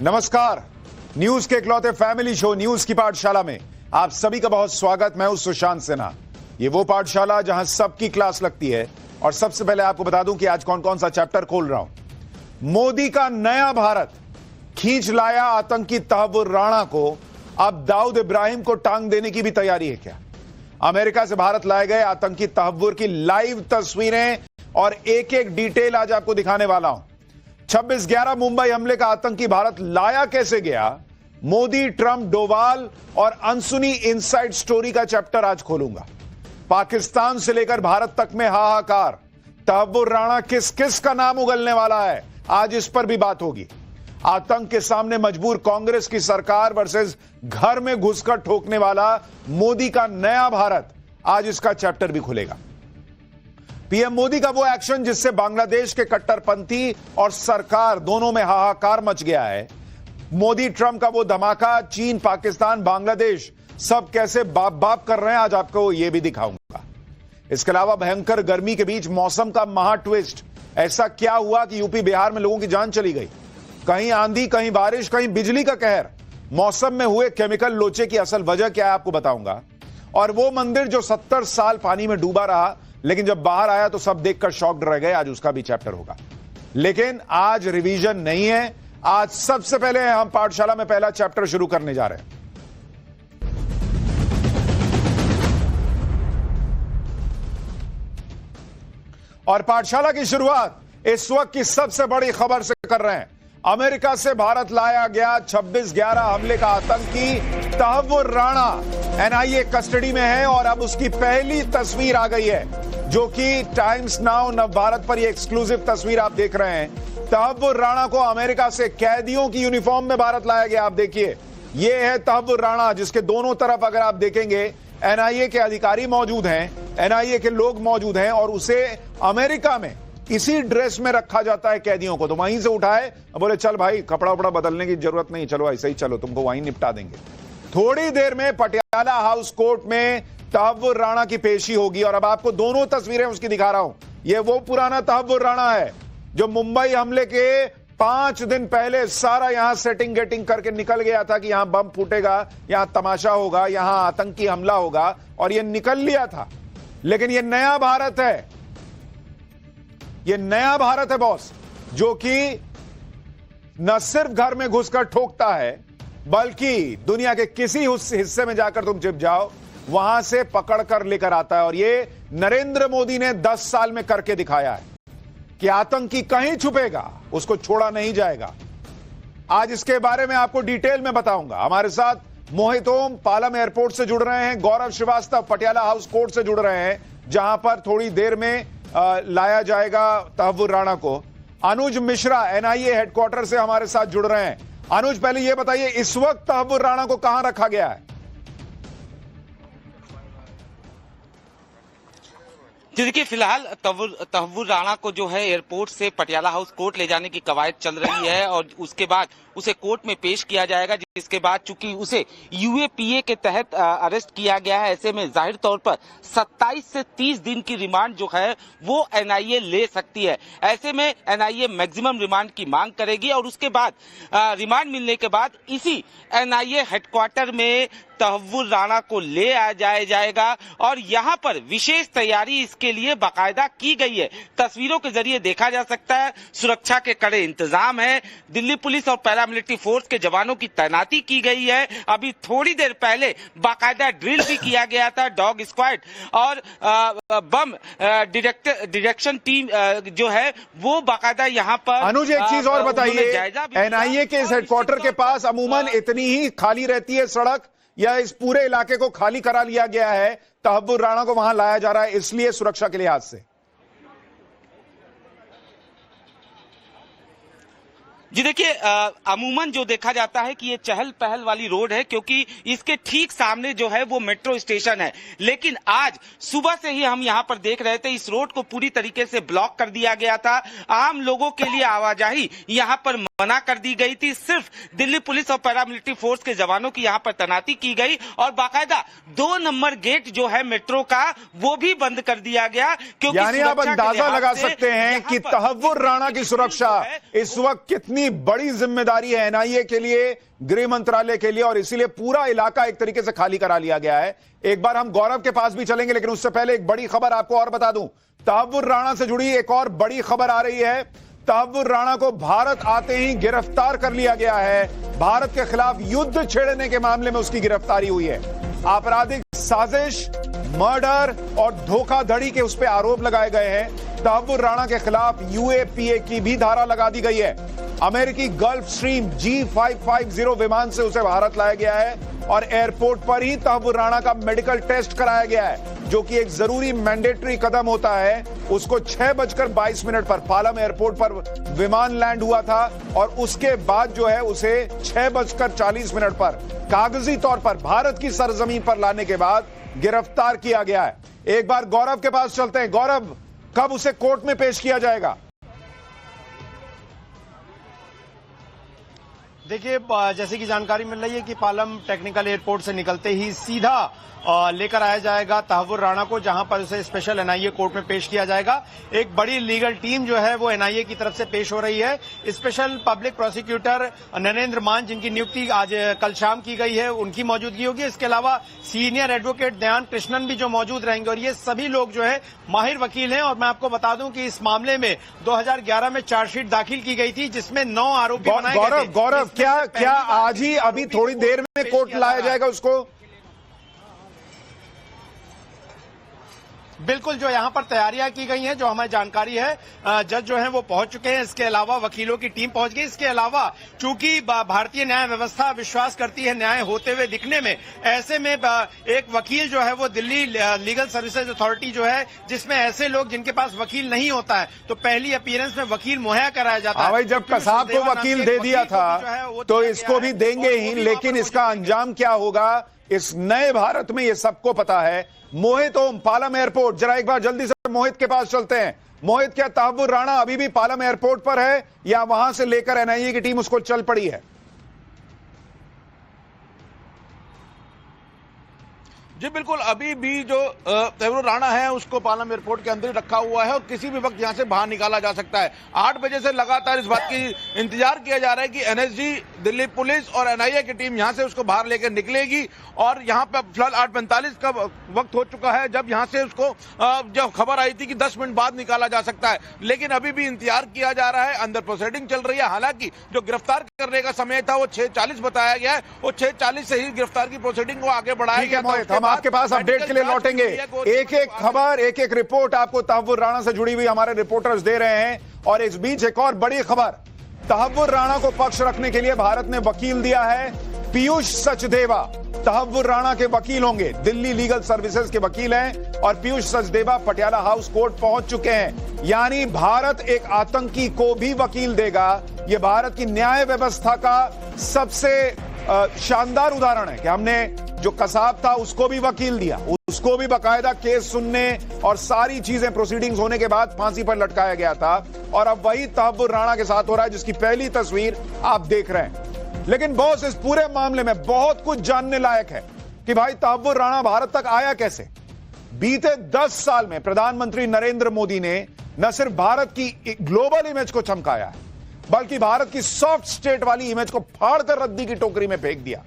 नमस्कार। न्यूज के इकलौते फैमिली शो न्यूज की पाठशाला में आप सभी का बहुत स्वागत। मैं हूं सुशांत सिन्हा। ये वो पाठशाला जहां सबकी क्लास लगती है। और सबसे पहले आपको बता दूं कि आज कौन कौन सा चैप्टर खोल रहा हूं। मोदी का नया भारत खींच लाया आतंकी तहव्वुर राणा को। अब दाऊद इब्राहिम को टांग देने की भी तैयारी है क्या? अमेरिका से भारत लाए गए आतंकी तहव्वुर की लाइव तस्वीरें और एक एक डिटेल आज आपको दिखाने वाला हूं। 26/11 मुंबई हमले का आतंकी भारत लाया कैसे गया, मोदी, ट्रंप, डोवाल और अनसुनी इनसाइड स्टोरी का चैप्टर आज खोलूंगा। पाकिस्तान से लेकर भारत तक में हाहाकार। तहव्वुर राणा किस किस का नाम उगलने वाला है, आज इस पर भी बात होगी। आतंक के सामने मजबूर कांग्रेस की सरकार वर्सेस घर में घुसकर ठोकने वाला मोदी का नया भारत, आज इसका चैप्टर भी खुलेगा। पीएम मोदी का वो एक्शन जिससे बांग्लादेश के कट्टरपंथी और सरकार दोनों में हाहाकार मच गया है। मोदी ट्रंप का वो धमाका, चीन, पाकिस्तान, बांग्लादेश सब कैसे बाप बाप कर रहे हैं, आज आपको ये भी दिखाऊंगा। इसके अलावा भयंकर गर्मी के बीच मौसम का महा ट्विस्ट। ऐसा क्या हुआ कि यूपी बिहार में लोगों की जान चली गई? कहीं आंधी, कहीं बारिश, कहीं बिजली का कहर। मौसम में हुए केमिकल लोचे की असल वजह क्या है आपको बताऊंगा। और वो मंदिर जो 70 साल पानी में डूबा रहा, लेकिन जब बाहर आया तो सब देखकर शॉक्ड रह गए, आज उसका भी चैप्टर होगा। लेकिन आज रिवीजन नहीं है। आज सबसे पहले हम पाठशाला में पहला चैप्टर शुरू करने जा रहे हैं। और पाठशाला की शुरुआत इस वक्त की सबसे बड़ी खबर से कर रहे हैं। अमेरिका से भारत लाया गया 26/11 हमले का आतंकी तहव्वुर राणा एनआईए कस्टडी में है और अब उसकी पहली तस्वीर आ गई है, जो कि टाइम्स नाउ नव भारत पर ये एक्सक्लूसिव तस्वीर आप देख रहे हैं। तहव्वुर राणा को अमेरिका से कैदियों की यूनिफॉर्म में भारत लाया गया। आप देखिए, ये है तहव्वुर राणा, जिसके दोनों तरफ अगर आप देखेंगे एनआईए के अधिकारी मौजूद हैं, एनआईए के लोग मौजूद हैं और उसे अमेरिका में इसी ड्रेस में रखा जाता है कैदियों को। तो वहीं से उठाए, बोले चल भाई कपड़ा वपड़ा बदलने की जरूरत नहीं, चलो ऐसे ही चलो, तुमको वहीं निपटा देंगे। थोड़ी देर में पटियाला हाउस कोर्ट में तहव्वुर राणा की पेशी होगी और अब आपको दोनों तस्वीरें उसकी दिखा रहा हूं। यह वो पुराना तहव्वुर राणा है जो मुंबई हमले के 5 दिन पहले सारा यहां सेटिंग गेटिंग करके निकल गया था कि यहां बम फूटेगा, यहां तमाशा होगा, यहां आतंकी हमला होगा, और यह निकल लिया था। लेकिन यह नया भारत है, यह नया भारत है बॉस, जो कि न सिर्फ घर में घुसकर ठोकता है, बल्कि दुनिया के किसी हिस्से में जाकर तुम छिप जाओ, वहां से पकड़कर लेकर आता है। और ये नरेंद्र मोदी ने 10 साल में करके दिखाया है कि आतंकी कहीं छुपेगा, उसको छोड़ा नहीं जाएगा। आज इसके बारे में आपको डिटेल में बताऊंगा। हमारे साथ मोहित ओम पालम एयरपोर्ट से जुड़ रहे हैं, गौरव श्रीवास्तव पटियाला हाउस कोर्ट से जुड़ रहे हैं, जहां पर थोड़ी देर में लाया जाएगा तहव्वुर राणा को। अनुज मिश्रा एनआईए हेडक्वार्टर से हमारे साथ जुड़ रहे हैं। अनुज, पहले यह बताइए, इस वक्त तहव्वुर राणा को कहां रखा गया है? देखिए, फिलहाल तहव्वुर राणा को जो है एयरपोर्ट से पटियाला हाउस कोर्ट ले जाने की कवायद चल रही है और उसके बाद उसे कोर्ट में पेश किया जाएगा, जिसके बाद चूंकि उसे यूएपीए के तहत अरेस्ट किया गया है, ऐसे में जाहिर तौर पर 27 से 30 दिन की रिमांड जो है वो एनआईए ले सकती है। ऐसे में एनआईए मैक्सिमम रिमांड की मांग करेगी और उसके बाद रिमांड मिलने के बाद इसी एनआईए हेडक्वार्टर में तहव्वुर राणा को ले आया जाएगा और यहाँ पर विशेष तैयारी इसके लिए बाकायदा की गई है। तस्वीरों के जरिए देखा जा सकता है, सुरक्षा के कड़े इंतजाम है, दिल्ली पुलिस और पैरामिलिट्री फोर्स के जवानों की तैनाती की गई है। अभी थोड़ी देर पहले बाकायदा ड्रिल भी किया गया था, डॉग स्क्वाड और बम डिटेक्शन टीम जो है वो बाकायदा यहाँ पर। अनुज, एक चीज और बताइए, एनआईए के इस हेडक्वार्टर के पास अमूमन इतनी ही खाली रहती है सड़क, या इस पूरे इलाके को खाली करा लिया गया है, तहव्वुर राणा को वहां लाया जा रहा है इसलिए सुरक्षा के लिहाज से? जी देखिए, अमूमन जो देखा जाता है कि ये चहल पहल वाली रोड है, क्योंकि इसके ठीक सामने जो है वो मेट्रो स्टेशन है। लेकिन आज सुबह से ही हम यहाँ पर देख रहे थे, इस रोड को पूरी तरीके से ब्लॉक कर दिया गया था। आम लोगों के लिए आवाजाही यहाँ पर मना कर दी गई थी। सिर्फ दिल्ली पुलिस और पैरामिलिट्री फोर्स के जवानों की यहाँ पर तैनाती की गई और बाकायदा 2 नंबर गेट जो है मेट्रो का वो भी बंद कर दिया गया, क्योंकि यानी आप अंदाजा लगा सकते हैं कि तहव्वुर राणा की सुरक्षा इस वक्त कितनी बड़ी जिम्मेदारी है एनआईए के लिए, गृह मंत्रालय के लिए, और इसीलिए पूरा इलाका एक तरीके से खाली करा लिया गया है। एक बार हम गौरव के पास भी चलेंगे, लेकिन उससे पहले एक बड़ी खबर आपको और बता दूं। तहव्वुर राणा से जुड़ी एक और बड़ी खबर आ रही है। तहव्वुर राणा को भारत आते ही गिरफ्तार कर लिया गया है। भारत के खिलाफ युद्ध छेड़ने के मामले में उसकी गिरफ्तारी हुई है। आपराधिक साजिश, मर्डर और धोखाधड़ी के उस पर आरोप लगाए गए हैं। तहव्वुर राणा के खिलाफ यूएपीए की भी धारा लगा दी गई है। अमेरिकी गल्फ स्ट्रीम G550 विमान से उसे भारत लाया गया है और एयरपोर्ट पर ही तहव्वुर राणा का मेडिकल टेस्ट कराया गया है, जो कि एक जरूरी मैंडेटरी कदम होता है। उसको 6:22 पर पालम एयरपोर्ट पर विमान लैंड हुआ था और उसके बाद जो है उसे 6:40 पर कागजी तौर पर भारत की सरजमीन पर लाने के बाद गिरफ्तार किया गया है। एक बार गौरव के पास चलते हैं। गौरव, कब उसे कोर्ट में पेश किया जाएगा? देखिए, जैसे कि जानकारी मिल रही है कि पालम टेक्निकल एयरपोर्ट से निकलते ही सीधा लेकर आया जाएगा तहव्वुर राणा को, जहां पर उसे स्पेशल एनआईए कोर्ट में पेश किया जाएगा। एक बड़ी लीगल टीम जो है वो एनआईए की तरफ से पेश हो रही है। स्पेशल पब्लिक प्रोसिक्यूटर नरेंद्र मान, जिनकी नियुक्ति आज कल शाम की गई है, उनकी मौजूदगी होगी। इसके अलावा सीनियर एडवोकेट दयान कृष्णन भी जो मौजूद रहेंगे और ये सभी लोग जो है माहिर वकील हैं। और मैं आपको बता दूं कि इस मामले में 2011 में चार्जशीट दाखिल की गई थी, जिसमें 9 आरोपी बनाए गए थे। गौरव, क्या आज ही अभी थोड़ी देर में कोर्ट लाया जाएगा उसको? बिल्कुल, जो यहाँ पर तैयारियां की गई हैं, जो हमें जानकारी है, जज जो हैं वो पहुंच चुके हैं। इसके अलावा वकीलों की टीम पहुंच गई। इसके अलावा चूंकि भारतीय न्याय व्यवस्था विश्वास करती है न्याय होते हुए दिखने में, ऐसे में एक वकील जो है वो दिल्ली लीगल सर्विसेज अथॉरिटी जो है, जिसमें ऐसे लोग जिनके पास वकील नहीं होता है, तो पहली अपीयरेंस में वकील मुहैया कराया जाता है। भाई, जब कसाब को वकील दे दिया था तो इसको भी देंगे ही, लेकिन इसका अंजाम क्या होगा इस नए भारत में ये सबको पता है। मोहित ओम, पालम एयरपोर्ट, जरा एक बार जल्दी से मोहित के पास चलते हैं। मोहित, क्या तहव्वुर राणा अभी भी पालम एयरपोर्ट पर है या वहां से लेकर एनआईए की टीम उसको चल पड़ी है? जी बिल्कुल, अभी भी जो तहव्वुर राणा है उसको पालम एयरपोर्ट के अंदर रखा हुआ है और किसी भी वक्त यहां से बाहर निकाला जा सकता है। 8 बजे से लगातार इस बात की इंतजार किया जा रहा है कि एनएसजी, दिल्ली पुलिस और एनआईए की टीम यहां से उसको बाहर लेकर निकलेगी। और यहां पर फिलहाल 8:45 का वक्त हो चुका है, जब यहां से उसको जब खबर आई थी कि 10 मिनट बाद निकाला जा सकता है, लेकिन अभी भी इंतजार किया जा रहा है। अंदर प्रोसीडिंग चल रही है। हालांकि जो गिरफ्तार करने का समय था वो 6:40 बताया गया है, वो 6:40 से ही गिरफ्तार की प्रोसीडिंग को आगे बढ़ाया गया। आपके पास अपडेट के लिए लौटेंगे। एक एक खबर, एक एक रिपोर्ट आपको तहव्वुर राणा से जुड़ी हुई हमारे रिपोर्टर्स दे रहे हैं। और इस बीच एक और बड़ी खबर, तहव्वुर राणा को पक्ष रखने के लिए भारत ने वकील दिया है। पीयूष सचदेवा तहव्वुर राणा के वकील होंगे, दिल्ली लीगल सर्विसेज के वकील हैं और पीयूष सचदेवा पटियाला हाउस कोर्ट पहुंच चुके हैं। यानी भारत एक आतंकी को भी वकील देगा। यह भारत की न्याय व्यवस्था का सबसे शानदार उदाहरण है कि हमने जो कसाब था उसको भी वकील दिया, उसको भी बकायदा केस सुनने और सारी चीजें प्रोसीडिंग्स होने के बाद फांसी पर लटकाया गया था। और अब वही तहव्वुर राणा के साथ हो रहा है, जिसकी पहली तस्वीर आप देख रहे हैं। लेकिन बॉस, इस पूरे मामले में बहुत कुछ जानने लायक है कि भाई तहव्वुर राणा भारत तक आया कैसे। बीते 10 साल में प्रधानमंत्री नरेंद्र मोदी ने न सिर्फ भारत की ग्लोबल इमेज को चमकाया है, बल्कि भारत की सॉफ्ट स्टेट वाली इमेज को फाड़कर रद्दी की टोकरी में फेंक दिया।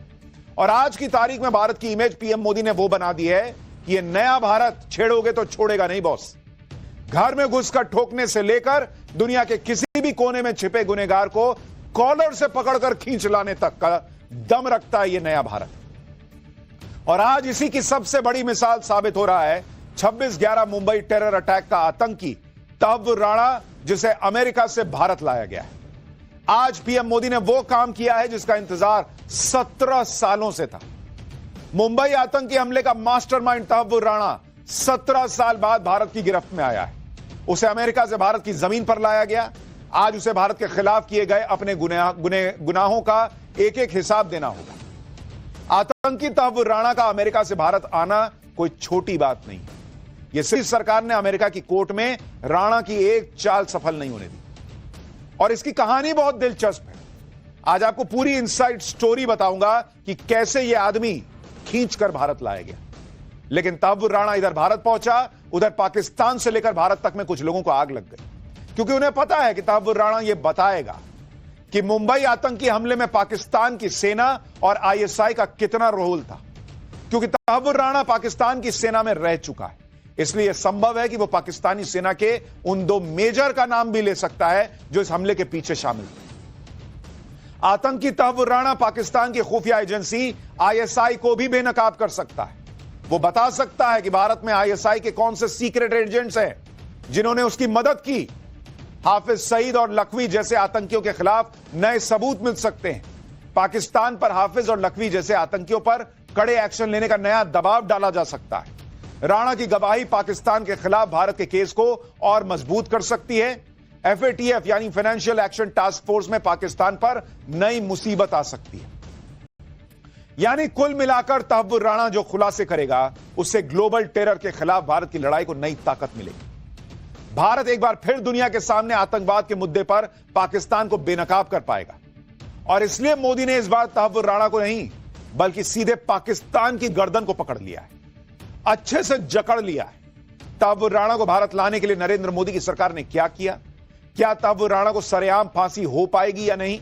और आज की तारीख में भारत की इमेज पीएम मोदी ने वो बना दी है कि ये नया भारत छेड़ोगे तो छोड़ेगा नहीं बॉस। घर में घुसकर ठोकने से लेकर दुनिया के किसी भी कोने में छिपे गुनहगार को कॉलर से पकड़कर खींच लाने तक का दम रखता है ये नया भारत। और आज इसी की सबसे बड़ी मिसाल साबित हो रहा है 26/11 मुंबई टेरर अटैक का आतंकी तहव्वुर राणा, जिसे अमेरिका से भारत लाया गया है। आज पीएम मोदी ने वो काम किया है जिसका इंतजार 17 सालों से था। मुंबई आतंकी हमले का मास्टरमाइंड तहव्वुर राणा 17 साल बाद भारत की गिरफ्त में आया है। उसे अमेरिका से भारत की जमीन पर लाया गया। आज उसे भारत के खिलाफ किए गए अपने गुनाहों का एक एक हिसाब देना होगा। आतंकी तहव्वुर राणा का अमेरिका से भारत आना कोई छोटी बात नहीं है। यह सिर्फ सरकार ने अमेरिका की कोर्ट में राणा की एक चाल सफल नहीं होने दी। और इसकी कहानी बहुत दिलचस्प है। आज आपको पूरी इनसाइड स्टोरी बताऊंगा कि कैसे यह आदमी खींचकर भारत लाया गया। लेकिन तहव्वुर राणा इधर भारत पहुंचा, उधर पाकिस्तान से लेकर भारत तक में कुछ लोगों को आग लग गई, क्योंकि उन्हें पता है कि तहव्वुर राणा यह बताएगा कि मुंबई आतंकी हमले में पाकिस्तान की सेना और आईएसआई का कितना रोल था। क्योंकि तहव्वुर राणा पाकिस्तान की सेना में रह चुका है, इसलिए यह संभव है कि वो पाकिस्तानी सेना के उन 2 मेजर का नाम भी ले सकता है जो इस हमले के पीछे शामिल थे। आतंकी तहव्वुर राणा पाकिस्तान की खुफिया एजेंसी आईएसआई को भी बेनकाब कर सकता है। वो बता सकता है कि भारत में आईएसआई के कौन से सीक्रेट एजेंट्स हैं जिन्होंने उसकी मदद की। हाफिज सईद और लखवी जैसे आतंकियों के खिलाफ नए सबूत मिल सकते हैं। पाकिस्तान पर हाफिज और लखवी जैसे आतंकियों पर कड़े एक्शन लेने का नया दबाव डाला जा सकता है। राणा की गवाही पाकिस्तान के खिलाफ भारत के केस को और मजबूत कर सकती है। एफएटीएफ यानी फाइनेंशियल एक्शन टास्क फोर्स में पाकिस्तान पर नई मुसीबत आ सकती है। यानी कुल मिलाकर तहव्वुर राणा जो खुलासे करेगा उससे ग्लोबल टेरर के खिलाफ भारत की लड़ाई को नई ताकत मिलेगी। भारत एक बार फिर दुनिया के सामने आतंकवाद के मुद्दे पर पाकिस्तान को बेनकाब कर पाएगा। और इसलिए मोदी ने इस बार तहव्वुर राणा को नहीं बल्कि सीधे पाकिस्तान की गर्दन को पकड़ लिया है, अच्छे से जकड़ लिया है। तहव्वुर राणा को भारत लाने के लिए नरेंद्र मोदी की सरकार ने क्या किया? क्या तहव्वुर राणा को सरेआम फांसी हो पाएगी या नहीं?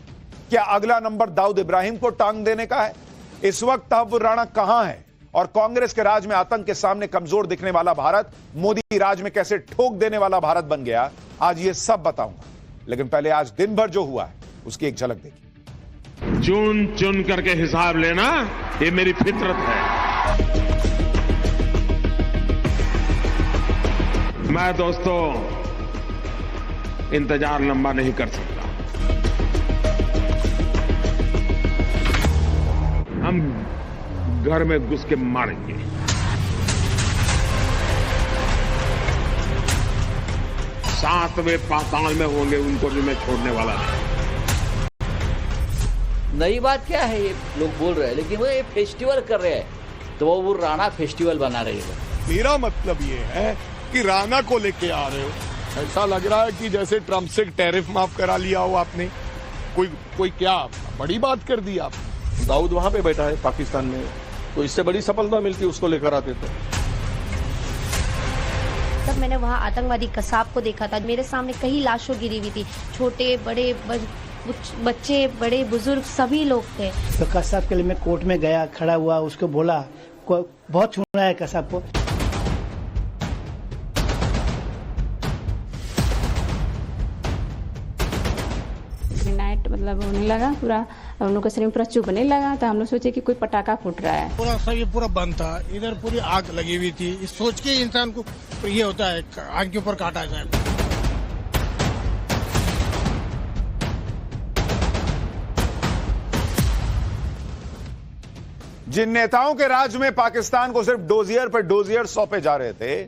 क्या अगला नंबर दाऊद इब्राहिम को टांग देने का है? इस वक्त तहव्वुर राणा कहां है और कांग्रेस के राज में आतंक के सामने कमजोर दिखने वाला भारत मोदी राज में कैसे ठोक देने वाला भारत बन गया, आज ये सब बताऊंगा। लेकिन पहले आज दिन भर जो हुआ है उसकी एक झलक देखिए। चुन चुन करके हिसाब लेना ये मेरी फितरत है। मैं दोस्तों इंतजार लंबा नहीं कर सकता। हम घर में घुस के मारेंगे। सातवें पाताल में होंगे उनको भी मैं छोड़ने वाला नहीं। नई बात क्या है, ये लोग बोल रहे हैं, लेकिन वो ये फेस्टिवल कर रहे हैं तो वो राणा फेस्टिवल बना रहे हैं। मेरा मतलब ये है कि राणा को लेके आ रहे हो, ऐसा लग रहा है कि जैसे ट्रम्प से टैरिफ माफ करा लिया हो आपने। कोई क्या बड़ी बात कर दी आपने? दाऊद वहां पे बैठा है पाकिस्तान में, तो इससे बड़ी सफलता मिलती उसको लेकर आते तो। तब मैंने वहाँ आतंकवादी कसाब को देखा था, मेरे सामने कई लाशों गिरी हुई थी, छोटे बड़े बच्चे बड़े बुजुर्ग सभी लोग थे। तो कसाब के लिए मैं कोर्ट में गया, खड़ा हुआ, उसको बोला बहुत छूना है कसाब को। मतलब होने लगा पूरा, हम लोग का शरीर पूरा चुभने लगा, तो हम लोग सोचे कि कोई पटाखा फूट रहा है। पूरा सब ये पूरा बंद था, इधर पूरी आग लगी हुई थी। इस सोच के इंसान को ये होता है आग के ऊपर काटा जाए। जिन नेताओं के राज में पाकिस्तान को सिर्फ डोजियर पर डोजियर सौंपे जा रहे थे,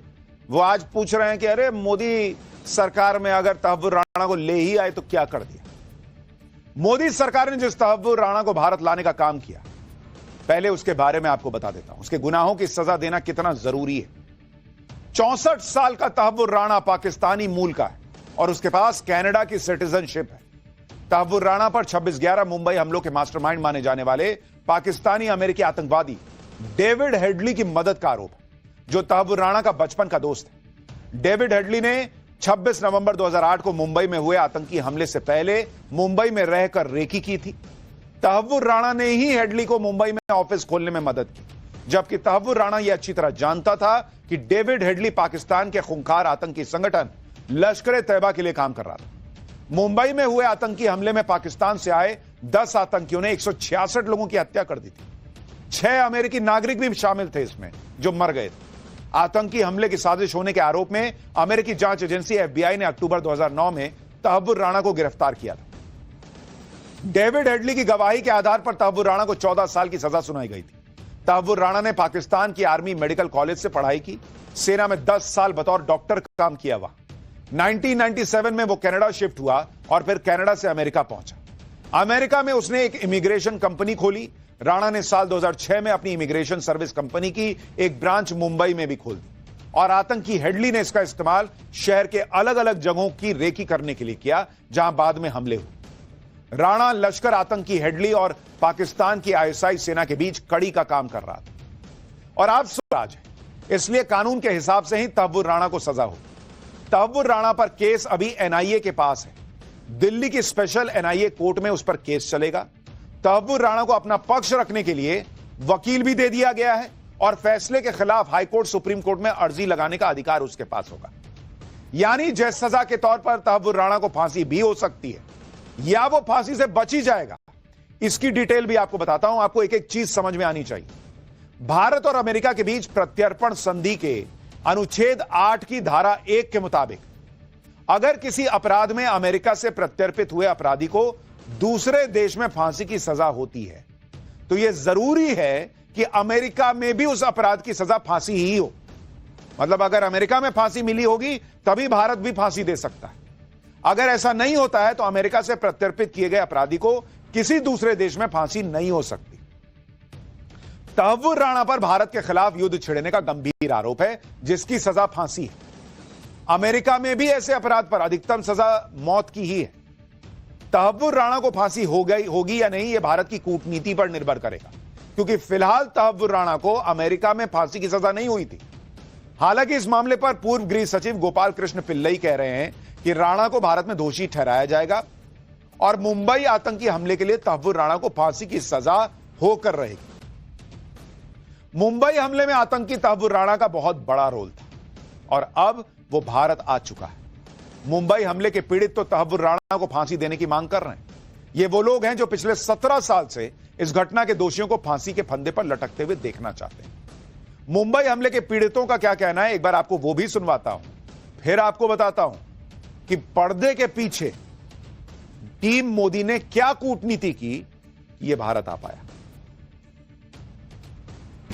वो आज पूछ रहे हैं कि अरे मोदी सरकार में अगर तहव्वुर राणा को ले ही आए तो क्या कर दिया। मोदी सरकार ने जिस तहव्वुर राणा को भारत लाने का काम किया, पहले उसके बारे में आपको बता देता हूं, उसके गुनाहों की सजा देना कितना जरूरी है। 64 साल का तहव्वुर राणा पाकिस्तानी मूल का है और उसके पास कनाडा की सिटीजनशिप है। तहव्वुर राणा पर 26/11 मुंबई हमलों के मास्टरमाइंड माने जाने वाले पाकिस्तानी अमेरिकी आतंकवादी डेविड हेडली की मदद का आरोप है, जो तहव्वुर राणा का बचपन का दोस्त है। डेविड हेडली ने 26 नवंबर 2008 को मुंबई में हुए आतंकी हमले से पहले मुंबई में रहकर रेकी की थी। तहव्वुर राणा ने ही हेडली को मुंबई में ऑफिस खोलने में मदद की, जबकि तहव्वुर राणा यह अच्छी तरह जानता था कि डेविड हेडली पाकिस्तान के खूंखार आतंकी संगठन लश्कर-ए-तैयबा के लिए काम कर रहा था। मुंबई में हुए आतंकी हमले में पाकिस्तान से आए 10 आतंकियों ने 166 लोगों की हत्या कर दी थी। 6 अमेरिकी नागरिक भी शामिल थे इसमें, जो मर गए थे। आतंकी हमले की साजिश होने के आरोप में अमेरिकी जांच एजेंसी एफबीआई ने अक्टूबर 2009 में तहव्वुर राणा को गिरफ्तार किया था। डेविड हेडली की गवाही के आधार पर तहव्वुर राणा को 14 साल की सजा सुनाई गई थी। तहव्वुर राणा ने पाकिस्तान की आर्मी मेडिकल कॉलेज से पढ़ाई की, सेना में 10 साल बतौर डॉक्टर काम किया हुआ। 1997 में वो कनाडा शिफ्ट हुआ और फिर कनाडा से अमेरिका पहुंचा। अमेरिका में उसने एक इमिग्रेशन कंपनी खोली। राणा ने साल 2006 में अपनी इमिग्रेशन सर्विस कंपनी की एक ब्रांच मुंबई में भी खोल दी और आतंकी हेडली ने इसका इस्तेमाल शहर के अलग अलग जगहों की रेकी करने के लिए किया, जहां बाद में हमले हुए। राणा लश्कर आतंकी हेडली और पाकिस्तान की आईएसआई सेना के बीच कड़ी का काम कर रहा था और आप स्वराज है, इसलिए कानून के हिसाब से ही तहव्वुर राणा को सजा हो। तहव्वुर राणा पर केस अभी एनआईए के पास है। दिल्ली की स्पेशल एनआईए कोर्ट में उस पर केस चलेगा। तहव्वुर राणा को अपना पक्ष रखने के लिए वकील भी दे दिया गया है और फैसले के खिलाफ हाईकोर्ट सुप्रीम कोर्ट में अर्जी लगाने का अधिकार उसके पास होगा। यानी जैसे सजा के तौर पर तहव्वुर राणा को फांसी भी हो सकती है या वो फांसी से बच ही जाएगा। इसकी डिटेल भी आपको बताता हूं। आपको एक एक चीज समझ में आनी चाहिए। भारत और अमेरिका के बीच प्रत्यर्पण संधि के अनुच्छेद 8 की धारा 1 के मुताबिक अगर किसी अपराध में अमेरिका से प्रत्यर्पित हुए अपराधी को दूसरे देश में फांसी की सजा होती है तो यह जरूरी है कि अमेरिका में भी उस अपराध की सजा फांसी ही हो। मतलब अगर अमेरिका में फांसी मिली होगी तभी भारत भी फांसी दे सकता है। अगर ऐसा नहीं होता है तो अमेरिका से प्रत्यर्पित किए गए अपराधी को किसी दूसरे देश में फांसी नहीं हो सकती। तहव्वुर राणा पर भारत के खिलाफ युद्ध छेड़ने का गंभीर आरोप है जिसकी सजा फांसी है। अमेरिका में भी ऐसे अपराध पर अधिकतम सजा मौत की ही है। तहव्वुर राणा को फांसी होगी या नहीं यह भारत की कूटनीति पर निर्भर करेगा, क्योंकि फिलहाल तहव्वुर राणा को अमेरिका में फांसी की सजा नहीं हुई थी। हालांकि इस मामले पर पूर्व गृह सचिव गोपाल कृष्ण पिल्लई कह रहे हैं कि राणा को भारत में दोषी ठहराया जाएगा और मुंबई आतंकी हमले के लिए तहव्वुर राणा को फांसी की सजा होकर रहेगी। मुंबई हमले में आतंकी तहव्वुर राणा का बहुत बड़ा रोल था और अब वो भारत आ चुका है। मुंबई हमले के पीड़ित तो तहव्वुर राणा को फांसी देने की मांग कर रहे हैं। ये वो लोग हैं जो पिछले 17 साल से इस घटना के दोषियों को फांसी के फंदे पर लटकते हुए देखना चाहते हैं। मुंबई हमले के पीड़ितों का क्या कहना है, एक बार आपको वो भी सुनवाता हूं, फिर आपको बताता हूं कि पर्दे के पीछे टीम मोदी ने क्या कूटनीति की, ये भारत आ पाया।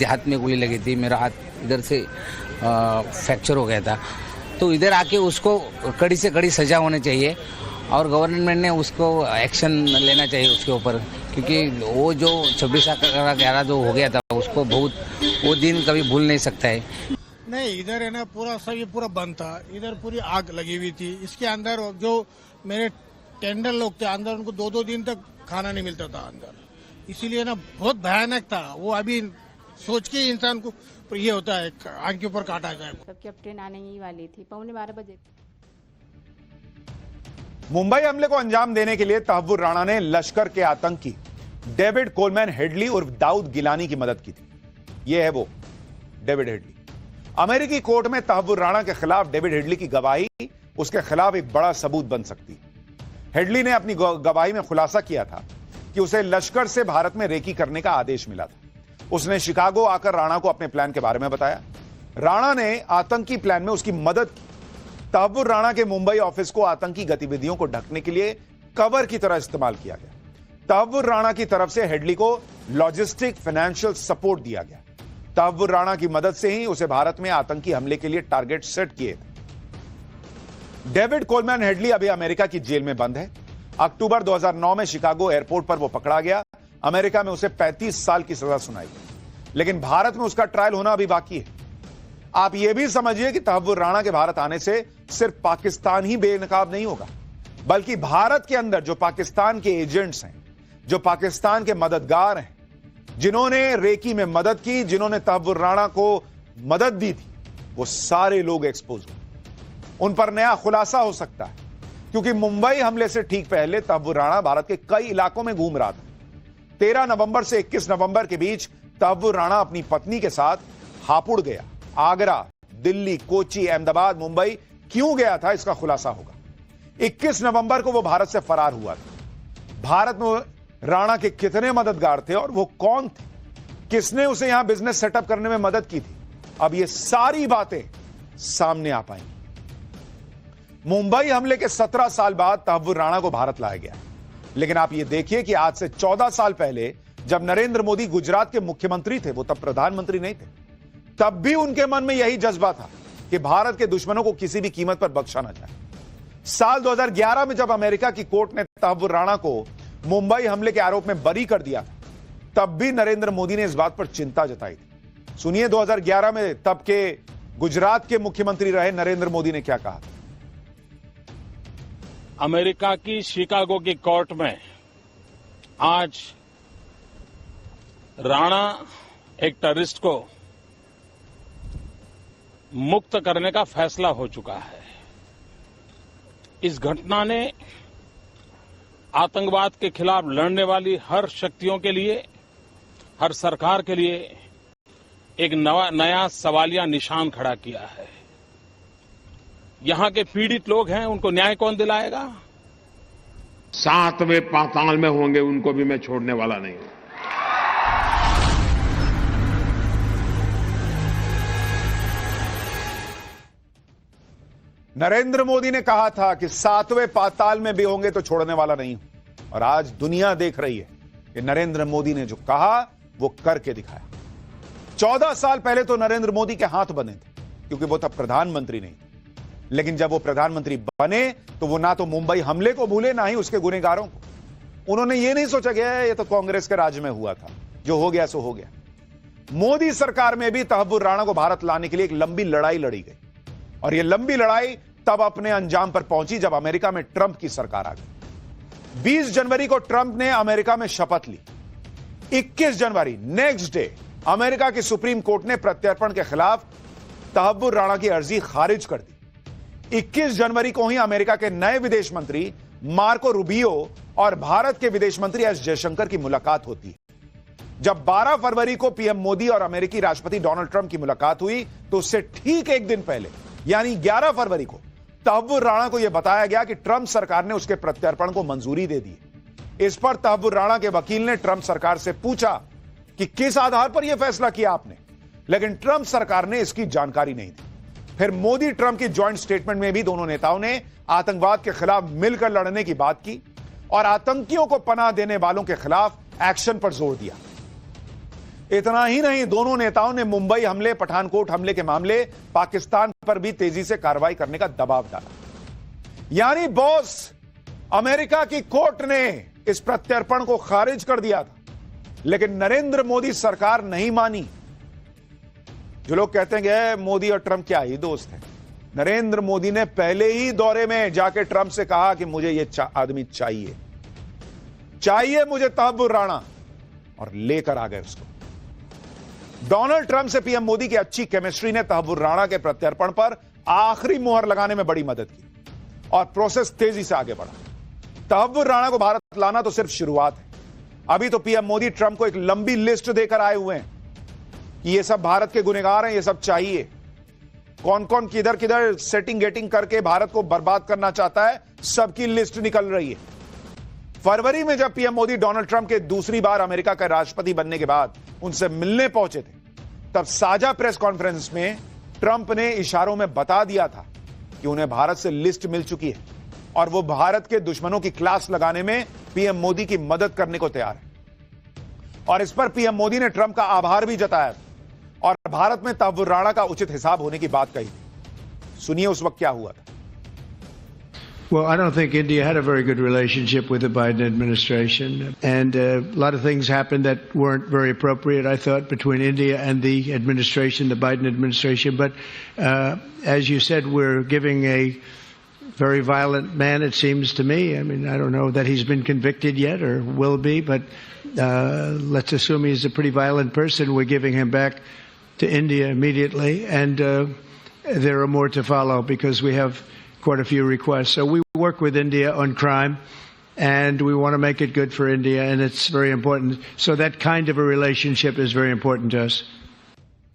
हाथ में गोली लगी थी, मेरा हाथ इधर से फ्रैक्चर हो गया था, तो इधर आके उसको कड़ी से कड़ी सजा होनी चाहिए और गवर्नमेंट ने उसको एक्शन लेना चाहिए उसके ऊपर, क्योंकि वो जो 26/11 जो हो गया था उसको बहुत वो दिन कभी भूल नहीं सकता है। नहीं, इधर है ना पूरा सब ये पूरा बंद था, इधर पूरी आग लगी हुई थी। इसके अंदर जो मेरे टेंडर लोग थे अंदर, उनको 2-2 दिन तक खाना नहीं मिलता था अंदर, इसीलिए ना बहुत भयानक था वो। अभी सोच के इंसान को ये होता है आग के ऊपर काटा जाए। सबकी अब ट्रेन आने ही वाली थी, 11:15 बजे। मुंबई हमले को अंजाम देने के लिए तहव्वुर राणा ने लश्कर के आतंकी डेविड कोलमैन हेडली उर्फ दाऊद गिलानी की मदद की थी। यह है वो डेविड हेडली। अमेरिकी कोर्ट में तहव्वुर राणा के खिलाफ डेविड हेडली की गवाही उसके खिलाफ एक बड़ा सबूत बन सकती है। हेडली ने अपनी गवाही में खुलासा किया था कि उसे लश्कर से भारत में रेकी करने का आदेश मिला था। उसने शिकागो आकर राणा को अपने प्लान के बारे में बताया। राणा ने आतंकी प्लान में उसकी मदद की। तहव्वुर राणा के मुंबई ऑफिस को आतंकी गतिविधियों को ढकने के लिए कवर की तरह इस्तेमाल किया गया। तहव्वुर राणा की तरफ से हेडली को लॉजिस्टिक फाइनेंशियल सपोर्ट दिया गया। तहव्वुर राणा की मदद से ही उसे भारत में आतंकी हमले के लिए टारगेट सेट किए थे। डेविड कोलमैन हेडली अभी अमेरिका की जेल में बंद है। अक्टूबर 2009 में शिकागो एयरपोर्ट पर वो पकड़ा गया। अमेरिका में उसे 35 साल की सजा सुनाई गई, लेकिन भारत में उसका ट्रायल होना अभी बाकी है। आप यह भी समझिए कि तहव्वुर राणा के भारत आने से सिर्फ पाकिस्तान ही बेनकाब नहीं होगा, बल्कि भारत के अंदर जो पाकिस्तान के एजेंट्स हैं, जो पाकिस्तान के मददगार हैं, जिन्होंने रेकी में मदद की, जिन्होंने तहव्वुर राणा को मदद दी थी, वो सारे लोग एक्सपोज हो। उन पर नया खुलासा हो सकता है, क्योंकि मुंबई हमले से ठीक पहले तहव्वुर राणा भारत के कई इलाकों में घूम रहा था। 13 नवंबर से 21 नवंबर के बीच तहव्वुर राणा अपनी पत्नी के साथ हापुड़ गया। आगरा, दिल्ली, कोची, अहमदाबाद, मुंबई क्यों गया था, इसका खुलासा होगा। 21 नवंबर को वो भारत से फरार हुआ था। भारत में राणा के कितने मददगार थे और वो कौन थे, किसने उसे यहां बिजनेस सेटअप करने में मदद की थी, अब ये सारी बातें सामने आ पाएंगी। मुंबई हमले के 17 साल बाद तहव्वुर राणा को भारत लाया गया, लेकिन आप ये देखिए कि आज से 14 साल पहले जब नरेंद्र मोदी गुजरात के मुख्यमंत्री थे, वो तब प्रधानमंत्री नहीं थे, तब भी उनके मन में यही जज्बा था कि भारत के दुश्मनों को किसी भी कीमत पर बख्शा ना जाए। साल 2011 में जब अमेरिका की कोर्ट ने तहव्वुर राणा को मुंबई हमले के आरोप में बरी कर दिया, तब भी नरेंद्र मोदी ने इस बात पर चिंता जताई थी। सुनिए 2011 में तब के गुजरात के मुख्यमंत्री रहे नरेंद्र मोदी ने क्या कहा। अमेरिका की शिकागो की कोर्ट में आज राणा एक टेररिस्ट को मुक्त करने का फैसला हो चुका है। इस घटना ने आतंकवाद के खिलाफ लड़ने वाली हर शक्तियों के लिए, हर सरकार के लिए एक नया सवालिया निशान खड़ा किया है। यहां के पीड़ित लोग हैं, उनको न्याय कौन दिलाएगा? 7वें पाताल में होंगे, उनको भी मैं छोड़ने वाला नहीं हूं। नरेंद्र मोदी ने कहा था कि 7वें पाताल में भी होंगे तो छोड़ने वाला नहीं हूं, और आज दुनिया देख रही है कि नरेंद्र मोदी ने जो कहा वो करके दिखाया। 14 साल पहले तो नरेंद्र मोदी के हाथ बने थे क्योंकि वो तब प्रधानमंत्री नहीं थे, लेकिन जब वो प्रधानमंत्री बने तो वो ना तो मुंबई हमले को भूले, ना ही उसके गुनहगारों को। उन्होंने ये नहीं सोचा गया ये तो कांग्रेस के राज में हुआ था, जो हो गया सो हो गया। मोदी सरकार में भी तहव्वुर राणा को भारत लाने के लिए एक लंबी लड़ाई लड़ी गई, और यह लंबी लड़ाई तब अपने अंजाम पर पहुंची जब अमेरिका में ट्रंप की सरकार आ गई। 20 जनवरी को ट्रंप ने अमेरिका में शपथ ली। 21 जनवरी नेक्स्ट डे अमेरिका की सुप्रीम कोर्ट ने प्रत्यर्पण के खिलाफ तहव्वुर राणा की अर्जी खारिज कर दी। 21 जनवरी को ही अमेरिका के नए विदेश मंत्री मार्को रूबियो और भारत के विदेश मंत्री एस जयशंकर की मुलाकात होती है। जब 12 फरवरी को पीएम मोदी और अमेरिकी राष्ट्रपति डोनाल्ड ट्रंप की मुलाकात हुई तो उससे ठीक एक दिन पहले यानी 11 फरवरी को तहव्वुर राणा को यह बताया गया कि ट्रंप सरकार ने उसके प्रत्यर्पण को मंजूरी दे दी। इस पर तहव्वुर राणा के वकील ने ट्रंप सरकार से पूछा कि किस आधार पर यह फैसला किया आपने, लेकिन ट्रंप सरकार ने इसकी जानकारी नहीं दी। फिर मोदी ट्रंप की जॉइंट स्टेटमेंट में भी दोनों नेताओं ने आतंकवाद के खिलाफ मिलकर लड़ने की बात की और आतंकियों को पनाह देने वालों के खिलाफ एक्शन पर जोर दिया। इतना ही नहीं, दोनों नेताओं ने मुंबई हमले, पठानकोट हमले के मामले पाकिस्तान पर भी तेजी से कार्रवाई करने का दबाव डाला। यानी बॉस, अमेरिका की कोर्ट ने इस प्रत्यर्पण को खारिज कर दिया था, लेकिन नरेंद्र मोदी सरकार नहीं मानी। जो लोग कहते हैं कि मोदी और ट्रंप क्या ही दोस्त हैं, नरेंद्र मोदी ने पहले ही दौरे में जाके ट्रंप से कहा कि मुझे ये आदमी चाहिए मुझे तहव्वुर राणा, और लेकर आ गए उसको। डोनाल्ड ट्रंप से पीएम मोदी की अच्छी केमिस्ट्री ने तहव्वुर राणा के प्रत्यर्पण पर आखिरी मुहर लगाने में बड़ी मदद की और प्रोसेस तेजी से आगे बढ़ा। तहव्वुर राणा को भारत लाना तो सिर्फ शुरुआत है। अभी तो पीएम मोदी ट्रंप को एक लंबी लिस्ट देकर आए हुए हैं कि ये सब भारत के गुनहगार हैं, ये सब चाहिए। कौन कौन किधर किधर सेटिंग गेटिंग करके भारत को बर्बाद करना चाहता है, सबकी लिस्ट निकल रही है। फरवरी में जब पीएम मोदी डोनाल्ड ट्रंप के दूसरी बार अमेरिका का राष्ट्रपति बनने के बाद उनसे मिलने पहुंचे थे, तब साझा प्रेस कॉन्फ्रेंस में ट्रंप ने इशारों में बता दिया था कि उन्हें भारत से लिस्ट मिल चुकी है और वो भारत के दुश्मनों की क्लास लगाने में पीएम मोदी की मदद करने को तैयार है। और इस पर पीएम मोदी ने ट्रंप का आभार भी जताया और भारत में तहव्वुर राणा का उचित हिसाब होने की बात कही थी। सुनिए उस वक्त क्या हुआ था। Well, I don't think India had a very good relationship with the Biden administration, and a lot of things happened that weren't very appropriate, I thought, between India and the administration, the Biden administration. But as you said, we're giving a very violent man, it seems to me. I mean, I don't know that he's been convicted yet or will be, but let's assume he's a pretty violent person. We're giving him back to India immediately, and there are more to follow because we have quite a few requests. So we work with India on crime, and we want to make it good for India, and it's very important. So that kind of a relationship is very important to us.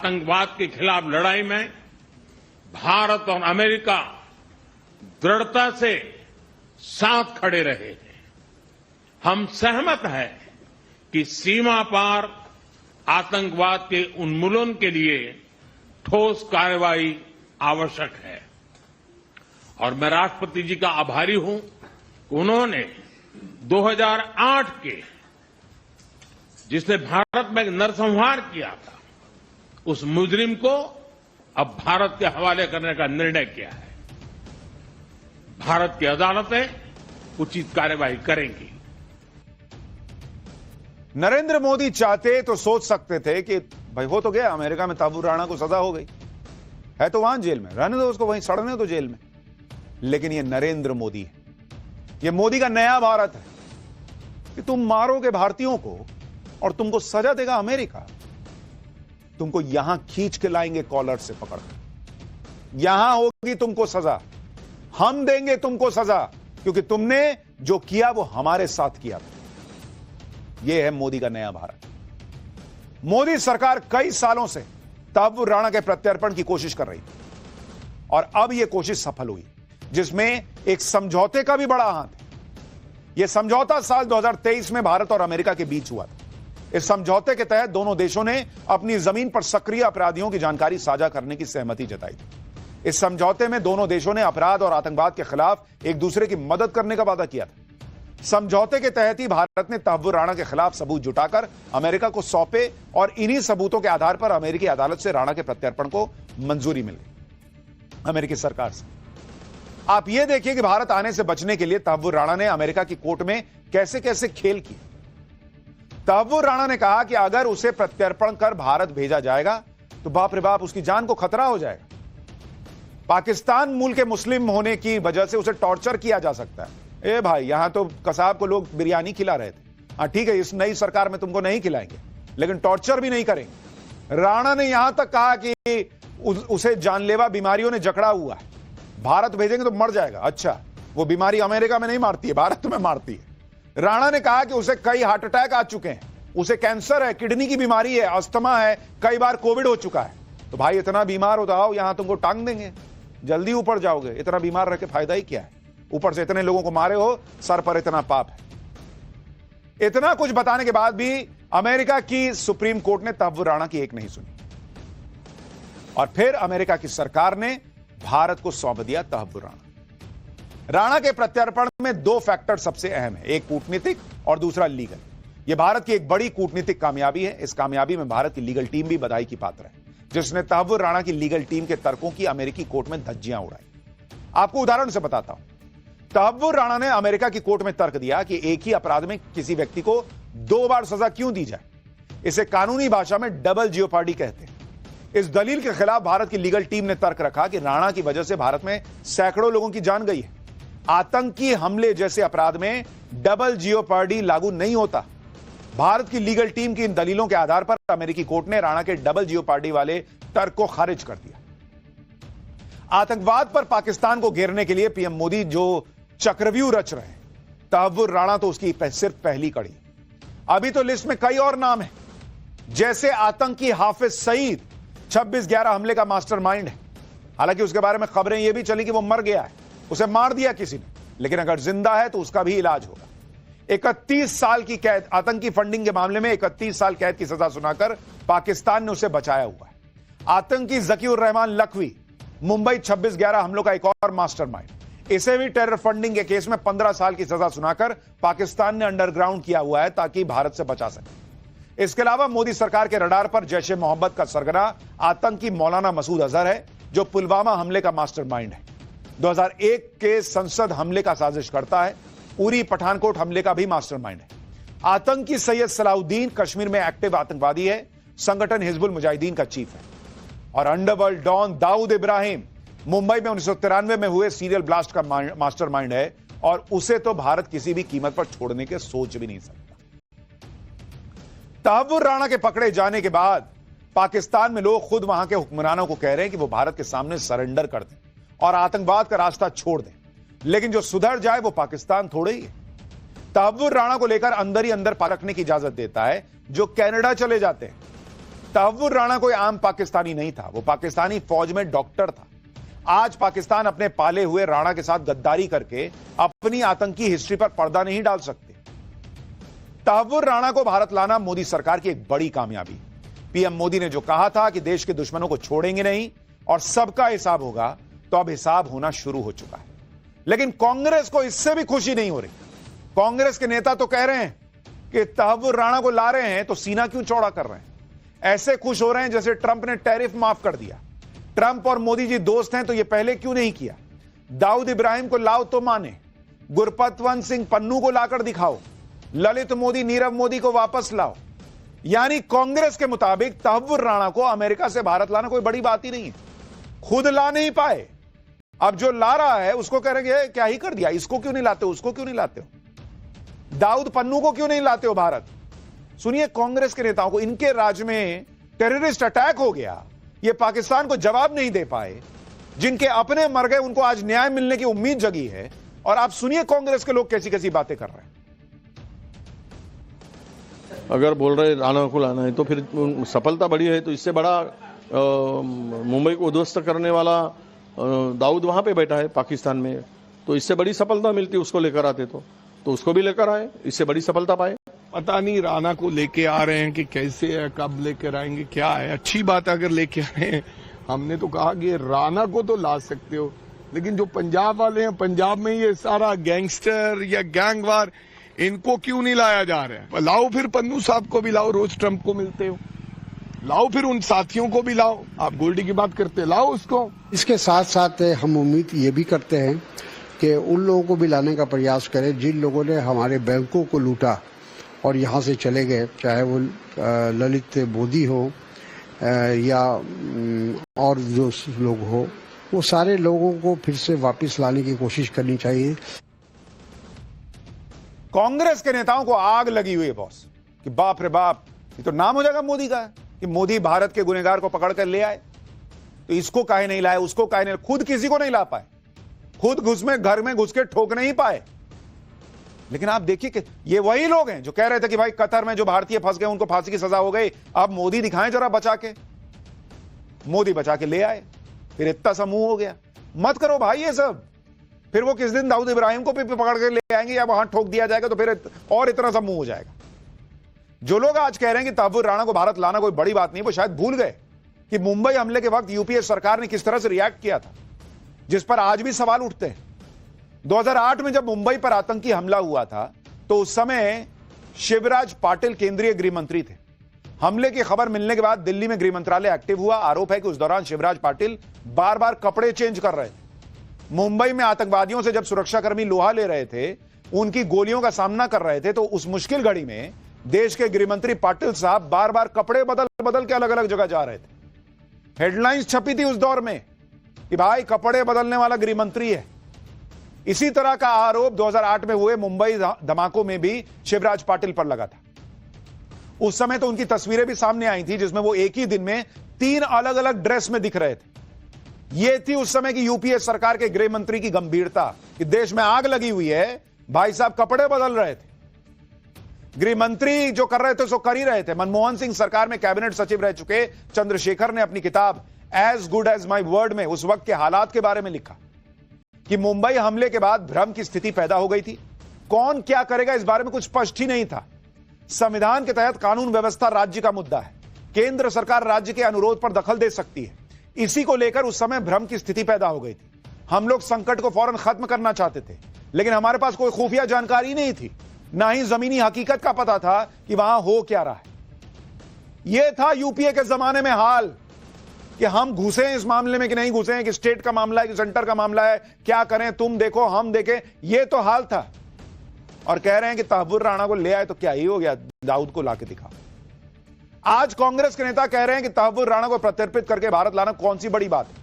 आतंकवाद के खिलाफ लड़ाई में भारत और America दृढ़ता से साथ खड़े रहे हैं। हम सहमत हैं कि सीमा पार आतंकवाद के उन्मूलन के लिए ठोस कार्रवाई आवश्यक है, और मैं राष्ट्रपति जी का आभारी हूं कि उन्होंने 2008 के जिसने भारत में नरसंहार किया था, उस मुजरिम को अब भारत के हवाले करने का निर्णय किया है। भारत की अदालतें उचित कार्रवाई करेंगी। नरेंद्र मोदी चाहते तो सोच सकते थे कि भाई हो तो गया, अमेरिका में तहव्वुर राणा को सजा हो गई है तो वहां जेल में रहने दो उसको, वहीं सड़ने दो जेल में। लेकिन ये नरेंद्र मोदी है, ये मोदी का नया भारत है। कि तुम मारोगे भारतीयों को और तुमको सजा देगा अमेरिका। तुमको यहां खींच के लाएंगे कॉलर से पकड़, यहां होगी तुमको सजा, हम देंगे तुमको सजा, क्योंकि तुमने जो किया वो हमारे साथ किया था। यह है मोदी का नया भारत। मोदी सरकार कई सालों से तहव्वुर राणा के प्रत्यर्पण की कोशिश कर रही थी और अब यह कोशिश सफल हुई, जिसमें एक समझौते का भी बड़ा हाथ है। यह समझौता साल 2023 में भारत और अमेरिका के बीच हुआ था। इस समझौते के तहत दोनों देशों ने अपनी जमीन पर सक्रिय अपराधियों की जानकारी साझा करने की सहमति जताई थी। इस समझौते में दोनों देशों ने अपराध और आतंकवाद के खिलाफ एक दूसरे की मदद करने का वादा किया था। समझौते के तहत ही भारत ने तहव्वुर राणा के खिलाफ सबूत जुटाकर अमेरिका को सौंपे और इन्हीं सबूतों के आधार पर अमेरिकी अदालत से राणा के प्रत्यर्पण को मंजूरी मिल गई अमेरिकी सरकार से। आप यह देखिए कि भारत आने से बचने के लिए तहव्वुर राणा ने अमेरिका की कोर्ट में कैसे कैसे खेल किए। तहव्वुर राणा ने कहा कि अगर उसे प्रत्यर्पण कर भारत भेजा जाएगा तो बाप रे बाप उसकी जान को खतरा हो जाएगा। पाकिस्तान मूल के मुस्लिम होने की वजह से उसे टॉर्चर किया जा सकता है। ए भाई, यहां तो कसाब को लोग बिरयानी खिला रहे थे। हाँ ठीक है, इस नई सरकार में तुमको नहीं खिलाएंगे, लेकिन टॉर्चर भी नहीं करेंगे। राणा ने यहां तक कहा कि उसे जानलेवा बीमारियों ने जकड़ा हुआ है, भारत भेजेंगे तो मर जाएगा। अच्छा, वो बीमारी अमेरिका में नहीं मारती है, भारत में मारती है। राणा ने कहा कि उसे कई हार्ट अटैक आ चुके हैं, उसे कैंसर है, किडनी की बीमारी है, अस्थमा है, कई बार कोविड हो चुका है। तो भाई इतना बीमार हो तो आओ, यहां तुमको टांग देंगे, जल्दी ऊपर जाओगे। इतना बीमार रह के फायदा ही क्या है? ऊपर से इतने लोगों को मारे हो, सर पर इतना पाप है। इतना कुछ बताने के बाद भी अमेरिका की सुप्रीम कोर्ट ने तहव्वुर राणा की एक नहीं सुनी और फिर अमेरिका की सरकार ने भारत को सौंप दिया तहव्वुर राणा। राणा के प्रत्यर्पण में दो फैक्टर सबसे अहम है, एक कूटनीतिक और दूसरा लीगल। यह भारत की एक बड़ी कूटनीतिक कामयाबी है। इस कामयाबी में भारत की लीगल टीम भी बधाई की पात्र है, जिसने तहव्वुर राणा की लीगल टीम के तर्कों की अमेरिकी कोर्ट में धज्जियां उड़ाई। आपको उदाहरण से बताता हूं। तहव्वुर राणा ने अमेरिका की कोर्ट में तर्क दिया कि एक ही अपराध में किसी व्यक्ति को 2 बार सजा क्यों दी जाए। इसे कानूनी भाषा में डबल जियोपार्डी कहते हैं। इस दलील के खिलाफ भारत की लीगल टीम ने तर्क रखा कि राणा की वजह से भारत में सैकड़ों लोगों की जान गई है। आतंकी हमले जैसे अपराध में डबल जियोपार्डी लागू नहीं होता। भारत की लीगल टीम की इन दलीलों के आधार पर अमेरिकी कोर्ट ने राणा के डबल जियोपार्डी वाले तर्क को खारिज कर दिया। आतंकवाद पर पाकिस्तान को घेरने के लिए पीएम मोदी जो चक्रव्यूह रच रहे हैं, तहव्वुर राणा तो उसकी सिर्फ पहली कड़ी। अभी तो लिस्ट में कई और नाम हैं, जैसे आतंकी हाफिज सईद 26/11 हमले का मास्टरमाइंड है। हालांकि उसके बारे में खबरें यह भी चली कि वो मर गया है, उसे मार दिया किसी ने, लेकिन अगर जिंदा है तो उसका भी इलाज होगा। 31 साल की कैद, आतंकी फंडिंग के मामले में 31 साल कैद की सजा सुनाकर पाकिस्तान ने उसे बचाया हुआ है। आतंकी जकीउर रहमान लखवी, मुंबई 26/11 हमलों का एक और मास्टरमाइंड, इसे भी टेरर फंडिंग के केस में 15 साल की सजा सुनाकर पाकिस्तान ने अंडरग्राउंड किया हुआ है ताकि भारत से बचा सके। इसके अलावा मोदी सरकार के रडार पर जैश-ए मोहम्मद का सरगना आतंकी मौलाना मसूद अजहर है, जो पुलवामा हमले का मास्टरमाइंड है। 2001 के संसद हमले का साजिश करता है। उरी पठानकोट हमले का भी मास्टरमाइंड है। आतंकी सैयद सलाउद्दीन कश्मीर में एक्टिव आतंकवादी है, संगठन हिजबुल मुजाहिदीन का चीफ है। और अंडरवर्ल्ड डॉन दाऊद इब्राहिम मुंबई में 1993 में हुए सीरियल ब्लास्ट का मास्टरमाइंड है और उसे तो भारत किसी भी कीमत पर छोड़ने के सोच भी नहीं सकता। तहव्वुर राणा के पकड़े जाने के बाद पाकिस्तान में लोग खुद वहां के हुक्मरानों को कह रहे हैं कि वो भारत के सामने सरेंडर कर दें और आतंकवाद का रास्ता छोड़ दें, लेकिन जो सुधर जाए वो पाकिस्तान थोड़े ही है। तहव्वुर राणा को लेकर अंदर ही अंदर रखने की इजाजत देता है जो कनाडा चले जाते हैं। तहव्वुर राणा कोई आम पाकिस्तानी नहीं था, वो पाकिस्तानी फौज में डॉक्टर था। आज पाकिस्तान अपने पाले हुए राणा के साथ गद्दारी करके अपनी आतंकी हिस्ट्री पर पर्दा नहीं डाल सकते। तहव्वुर राणा को भारत लाना मोदी सरकार की एक बड़ी कामयाबी। पीएम मोदी ने जो कहा था कि देश के दुश्मनों को छोड़ेंगे नहीं और सबका हिसाब होगा, तो अब हिसाब होना शुरू हो चुका है। लेकिन कांग्रेस को इससे भी खुशी नहीं हो रही। कांग्रेस के नेता तो कह रहे हैं कि तहव्वुर राणा को ला रहे हैं तो सीना क्यों चौड़ा कर रहे हैं। ऐसे खुश हो रहे हैं जैसे ट्रंप ने टैरिफ माफ कर दिया। ट्रंप और मोदी जी दोस्त हैं तो यह पहले क्यों नहीं किया। दाऊद इब्राहिम को लाओ तो माने, गुरपतवंत सिंह पन्नू को लाकर दिखाओ, ललित मोदी नीरव मोदी को वापस लाओ। यानी कांग्रेस के मुताबिक तहव्वुर राणा को अमेरिका से भारत लाना कोई बड़ी बात ही नहीं है। खुद ला नहीं पाए, अब जो ला रहा है उसको कह रहे हैं क्या ही कर दिया, इसको क्यों नहीं लाते, उसको क्यों नहीं लाते हो। दाऊद पन्नू को क्यों नहीं लाते हो भारत? सुनिए कांग्रेस के नेताओं को, इनके राज्य में टेररिस्ट अटैक हो गया, ये पाकिस्तान को जवाब नहीं दे पाए, जिनके अपने मर गए उनको आज न्याय मिलने की उम्मीद जगी है, और आप सुनिए कांग्रेस के लोग कैसी कैसी बातें कर रहे हैं। अगर बोल रहे राणा को लाना है तो फिर सफलता बड़ी है, तो इससे बड़ा मुंबई को उद्ध्वस्त करने वाला दाऊद वहां पे बैठा है पाकिस्तान में, तो इससे बड़ी सफलता मिलती उसको लेकर आते तो उसको भी लेकर आए, इससे बड़ी सफलता पाए। पता नहीं राणा को लेके आ रहे हैं कि कैसे है, कब लेकर आएंगे, क्या है। अच्छी बात है अगर लेके आ रहे हैं। हमने तो कहा कि राणा को तो ला सकते हो, लेकिन जो पंजाब वाले हैं, पंजाब में ये सारा गैंगस्टर या गैंगवार, इनको क्यों नहीं लाया जा रहा है? लाओ फिर पन्नू साहब को भी लाओ, रोज ट्रंप को मिलते हो, लाओ फिर उन साथियों को भी लाओ। आप गोल्डी की बात करते, लाओ उसको। इसके साथ साथ हम उम्मीद ये भी करते हैं कि उन लोगों को भी लाने का प्रयास करें जिन लोगों ने हमारे बैंकों को लूटा और यहाँ से चले गए, चाहे वो ललित मोदी हो या और जो लोग हो, वो सारे लोगों को फिर से वापस लाने की कोशिश करनी चाहिए। कांग्रेस के नेताओं को आग लगी हुई है बॉस, कि बाप रे बाप, ये तो नाम हो जाएगा मोदी का कि मोदी भारत के गुनहगार को पकड़ कर ले आए, तो इसको काहे नहीं लाए, उसको काहे नहीं, खुद किसी को नहीं ला पाए, खुद घर में घुस के ठोक नहीं पाए। लेकिन आप देखिए कि ये वही लोग हैं जो कह रहे थे कि भाई कतर में जो भारतीय फंस गए उनको फांसी की सजा हो गई, अब मोदी दिखाएं जरा बचा के। मोदी बचा के ले आए, फिर इतना समूह हो गया। मत करो भाई ये सब, फिर वो किस दिन दाऊद इब्राहिम को भी पकड़ के ले आएंगे या वहां ठोक दिया जाएगा, तो फिर और इतना समूह हो जाएगा। जो लोग आज कह रहे हैं कि तहव्वुर राणा को भारत लाना कोई बड़ी बात नहीं, वो शायद भूल गए कि मुंबई हमले के वक्त यूपीए सरकार ने किस तरह से रिएक्ट किया था, जिस पर आज भी सवाल उठते हैं। 2008 में जब मुंबई पर आतंकी हमला हुआ था तो उस समय शिवराज पाटिल केंद्रीय गृह मंत्री थे। हमले की खबर मिलने के बाद दिल्ली में गृह मंत्रालय एक्टिव हुआ। आरोप है कि उस दौरान शिवराज पाटिल बार बार कपड़े चेंज कर रहे थे। मुंबई में आतंकवादियों से जब सुरक्षाकर्मी लोहा ले रहे थे, उनकी गोलियों का सामना कर रहे थे, तो उस मुश्किल घड़ी में देश के गृह मंत्री पाटिल साहब बार बार कपड़े बदल बदल के अलग अलग जगह जा रहे थे। हेडलाइंस छपी थी उस दौर में कि भाई कपड़े बदलने वाला गृह मंत्री है। इसी तरह का आरोप 2008 में हुए मुंबई धमाकों में भी शिवराज पाटिल पर लगा था। उस समय तो उनकी तस्वीरें भी सामने आई थी जिसमें वो एक ही दिन में 3 अलग अलग ड्रेस में दिख रहे थे। यह थी उस समय की यूपीए सरकार के गृह मंत्री की गंभीरता कि देश में आग लगी हुई है, भाई साहब कपड़े बदल रहे थे। गृह मंत्री जो कर रहे थे सो कर ही रहे थे। मनमोहन सिंह सरकार में कैबिनेट सचिव रह चुके चंद्रशेखर ने अपनी किताब as good as my word में उस वक्त के हालात के बारे में लिखा कि मुंबई हमले के बाद भ्रम की स्थिति पैदा हो गई थी। कौन क्या करेगा इस बारे में कुछ स्पष्ट ही नहीं था। संविधान के तहत कानून व्यवस्था राज्य का मुद्दा है, केंद्र सरकार राज्य के अनुरोध पर दखल दे सकती है। इसी को लेकर उस समय भ्रम की स्थिति पैदा हो गई थी। हम लोग संकट को फौरन खत्म करना चाहते थे, लेकिन हमारे पास कोई खुफिया जानकारी नहीं थी, ना ही जमीनी हकीकत का पता था कि वहां हो क्या रहा है। यह था यूपीए के जमाने में हाल कि हम घुसे इस मामले में कि नहीं घुसे, कि स्टेट का मामला है कि सेंटर का मामला है, क्या करें, तुम देखो हम देखें, यह तो हाल था। और कह रहे हैं कि तहव्वुर राणा को ले आए तो क्या ही हो गया, दाऊद को लाके दिखा। आज कांग्रेस के नेता कह रहे हैं कि तहव्वुर राणा को प्रत्यर्पित करके भारत लाना कौन सी बड़ी बात है।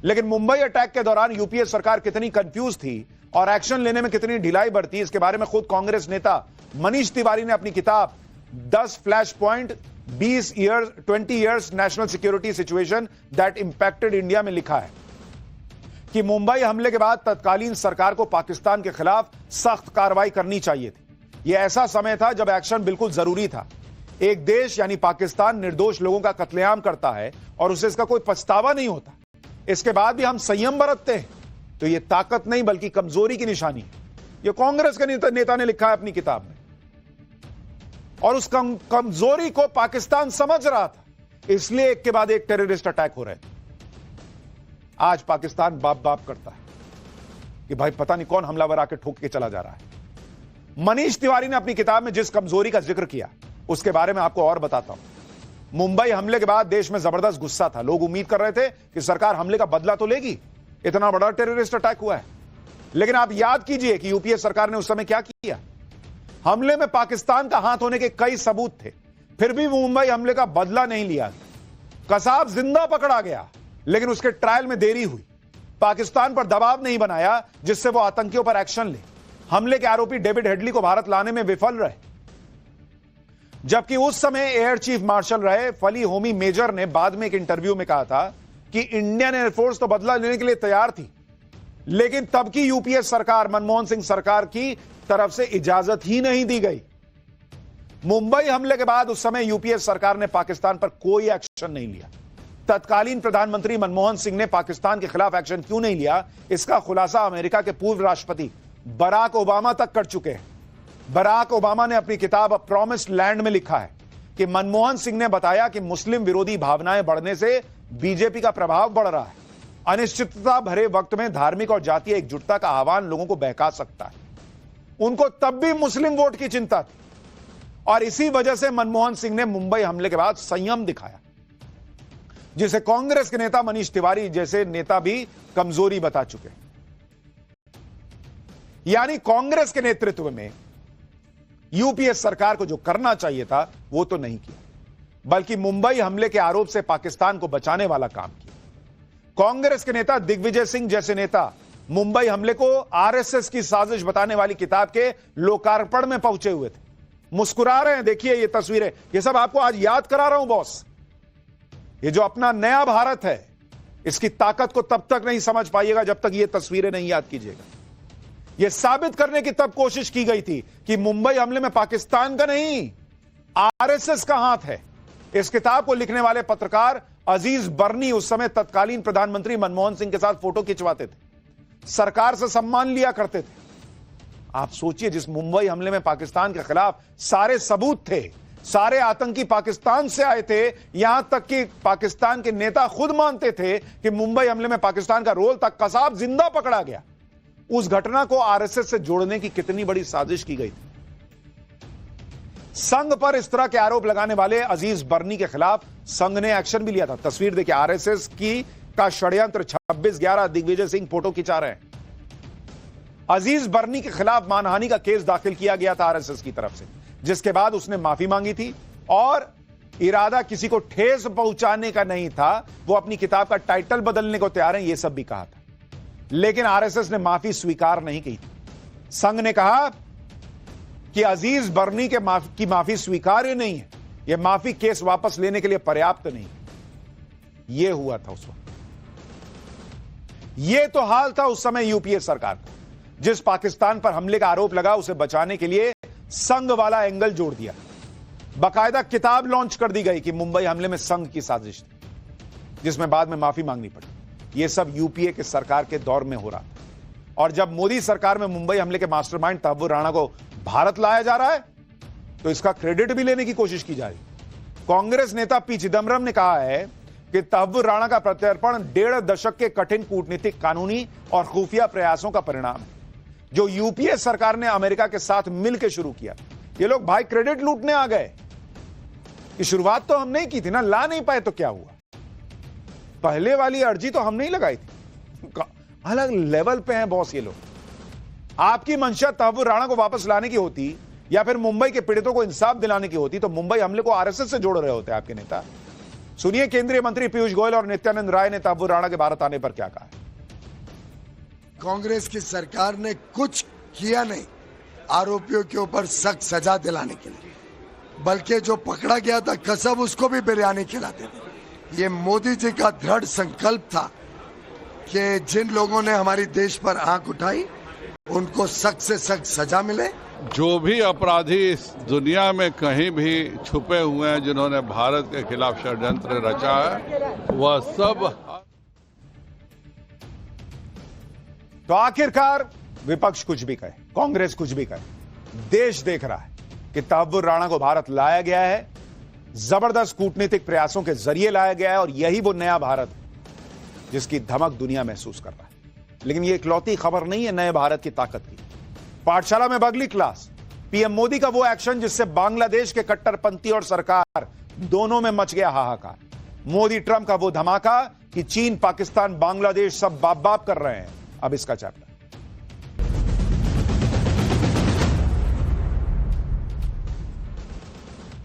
लेकिन मुंबई अटैक के दौरान यूपीए सरकार कितनी कंफ्यूज थी और एक्शन लेने में कितनी ढिलाई बरती, इसके बारे में खुद कांग्रेस नेता मनीष तिवारी ने अपनी किताब 10 flash point 20 years national security situation that impacted India में लिखा है कि मुंबई हमले के बाद तत्कालीन सरकार को पाकिस्तान के खिलाफ सख्त कार्रवाई करनी चाहिए थी। यह ऐसा समय था जब एक्शन बिल्कुल जरूरी था। एक देश यानी पाकिस्तान निर्दोष लोगों का कत्लेआम करता है और उसे इसका कोई पछतावा नहीं होता। इसके बाद भी हम संयम बरतते हैं तो यह ताकत नहीं बल्कि कमजोरी की निशानी है। यह कांग्रेस के नेता ने लिखा है अपनी किताब में। और उस कमजोरी को पाकिस्तान समझ रहा था, इसलिए एक के बाद एक टेररिस्ट अटैक हो रहे थे। आज पाकिस्तान बाप बाप करता है कि भाई पता नहीं कौन हमलावर आके ठोक के चला जा रहा है। मनीष तिवारी ने अपनी किताब में जिस कमजोरी का जिक्र किया उसके बारे में आपको और बताता हूं। मुंबई हमले के बाद देश में जबरदस्त गुस्सा था। लोग उम्मीद कर रहे थे कि सरकार हमले का बदला तो लेगी, इतना बड़ा टेररिस्ट अटैक हुआ है। लेकिन आप याद कीजिए कि यूपीए सरकार ने उस समय क्या किया। हमले में पाकिस्तान का हाथ होने के कई सबूत थे, फिर भी मुंबई हमले का बदला नहीं लिया। कसाब जिंदा पकड़ा गया, लेकिन उसके ट्रायल में देरी हुई। पाकिस्तान पर दबाव नहीं बनाया जिससे वो आतंकियों पर एक्शन ले। हमले के आरोपी डेविड हेडली को भारत लाने में विफल रहे, जबकि उस समय एयर चीफ मार्शल रहे फली होमी मेजर ने बाद में एक इंटरव्यू में कहा था कि इंडियन एयरफोर्स तो बदला लेने के लिए तैयार थी, लेकिन तब की यूपीए सरकार, मनमोहन सिंह सरकार की तरफ से इजाजत ही नहीं दी गई। मुंबई हमले के बाद उस समय यूपीए सरकार ने पाकिस्तान पर कोई एक्शन नहीं लिया। तत्कालीन प्रधानमंत्री मनमोहन सिंह ने पाकिस्तान के खिलाफ एक्शन क्यों नहीं लिया, इसका खुलासा अमेरिका के पूर्व राष्ट्रपति बराक ओबामा तक कर चुके हैं। बराक ओबामा ने अपनी किताब प्रॉमिस्ड लैंड में लिखा है कि मनमोहन सिंह ने बताया कि मुस्लिम विरोधी भावनाएं बढ़ने से बीजेपी का प्रभाव बढ़ रहा है। अनिश्चितता भरे वक्त में धार्मिक और जातीय एकजुटता का आह्वान लोगों को बहका सकता है। उनको तब भी मुस्लिम वोट की चिंता थी और इसी वजह से मनमोहन सिंह ने मुंबई हमले के बाद संयम दिखाया, जिसे कांग्रेस के नेता मनीष तिवारी जैसे नेता भी कमजोरी बता चुके। यानी कांग्रेस के नेतृत्व में यूपीए सरकार को जो करना चाहिए था वो तो नहीं किया, बल्कि मुंबई हमले के आरोप से पाकिस्तान को बचाने वाला काम किया। कांग्रेस के नेता दिग्विजय सिंह जैसे नेता मुंबई हमले को आरएसएस की साजिश बताने वाली किताब के लोकार्पण में पहुंचे हुए थे। मुस्कुरा रहे हैं, देखिए ये तस्वीरें, ये सब आपको आज याद करा रहा हूं बॉस। ये जो अपना नया भारत है, इसकी ताकत को तब तक नहीं समझ पाइएगा जब तक ये तस्वीरें नहीं याद कीजिएगा। यह साबित करने की तब कोशिश की गई थी कि मुंबई हमले में पाकिस्तान का नहीं, आरएसएस का हाथ है। इस किताब को लिखने वाले पत्रकार अजीज बर्नी उस समय तत्कालीन प्रधानमंत्री मनमोहन सिंह के साथ फोटो खिंचवाते थे, सरकार से सम्मान लिया करते थे। आप सोचिए, जिस मुंबई हमले में पाकिस्तान के खिलाफ सारे सबूत थे, सारे आतंकी पाकिस्तान से आए थे, यहां तक कि पाकिस्तान के नेता खुद मानते थे कि मुंबई हमले में पाकिस्तान का रोल था, कसाब जिंदा पकड़ा गया। उस घटना को आरएसएस से जोड़ने की कितनी बड़ी साजिश की गई थी। संघ पर इस तरह के आरोप लगाने वाले अजीज बर्नी के खिलाफ संघ ने एक्शन भी लिया था। तस्वीर देखिए, आरएसएस की का षड्यंत्र 26/11 दिग्विजय सिंह फोटो खिंचा रहे हैं। अजीज बर्नी के खिलाफ मानहानि का केस दाखिल किया गया था आरएसएस की तरफ से, जिसके बाद उसने माफी मांगी थी और इरादा किसी को ठेस पहुंचाने का नहीं था। वो अपनी किताब का टाइटल बदलने को तैयार है, यह सब भी कहा था, लेकिन आरएसएस ने माफी स्वीकार नहीं की। संघ ने कहा कि अजीज बर्नी की माफी स्वीकार्य नहीं है, यह माफी केस वापस लेने के लिए पर्याप्त नहीं। यह हुआ था उस वक्त। यह तो हाल था उस समय यूपीए सरकार का। जिस पाकिस्तान पर हमले का आरोप लगा, उसे बचाने के लिए संघ वाला एंगल जोड़ दिया। बाकायदा किताब लॉन्च कर दी गई कि मुंबई हमले में संघ की साजिश थी, जिसमें बाद में माफी मांगनी पड़ी। यह सब यूपीए के सरकार के दौर में हो रहा था। और जब मोदी सरकार में मुंबई हमले के मास्टरमाइंड तहव्वुर राणा को भारत लाया जा रहा है, तो इसका क्रेडिट भी लेने की कोशिश की जा रही। कांग्रेस नेता पी चिदम्बरम ने कहा है कि तहव्वुर राणा का प्रत्यर्पण 1.5 दशक के कठिन कूटनीतिक, कानूनी और खुफिया प्रयासों का परिणाम है, जो यूपीए सरकार ने अमेरिका के साथ मिलकर शुरू किया। ये लोग भाई क्रेडिट लूटने आ गए कि शुरुआत तो हम नहीं की थी ना, ला नहीं पाए तो क्या हुआ, पहले वाली अर्जी तो हम नहीं लगाई थी। अलग लेवल पे हैं बॉस ये लोग। आपकी मंशा तहव्वुर राणा को वापस लाने की होती या फिर मुंबई के पीड़ितों को इंसाफ दिलाने की होती, तो मुंबई हमले को आरएसएस से जोड़ रहे होते आपके नेता। सुनिए केंद्रीय मंत्री पीयूष गोयल और नित्यानंद राय ने तहव्वुर राणा के भारत आने पर क्या कहा। कांग्रेस की सरकार ने कुछ किया नहीं आरोपियों के ऊपर सख्त सजा दिलाने के लिए, बल्कि जो पकड़ा गया था कसम उसको भी बिरयानी खिलाते थे। ये मोदी जी का दृढ़ संकल्प था कि जिन लोगों ने हमारी देश पर आंख उठाई उनको सख्त से सख्त सजा मिले। जो भी अपराधी इस दुनिया में कहीं भी छुपे हुए हैं, जिन्होंने भारत के खिलाफ षड्यंत्र रचा है, वह सब। तो आखिरकार विपक्ष कुछ भी कहे, कांग्रेस कुछ भी कहे, देश देख रहा है कि तहव्वुर राणा को भारत लाया गया है, जबरदस्त कूटनीतिक प्रयासों के जरिए लाया गया है, और यही वो नया भारत है जिसकी धमक दुनिया महसूस कर रहा है। लेकिन ये इकलौती खबर नहीं है नए भारत की ताकत की। पाठशाला में बगली क्लास, पीएम मोदी का वो एक्शन जिससे बांग्लादेश के कट्टरपंथी और सरकार दोनों में मच गया हाहाकार। मोदी ट्रंप का वो धमाका कि चीन, पाकिस्तान, बांग्लादेश सब बाप बाप कर रहे हैं। अब इसका चैप्टर।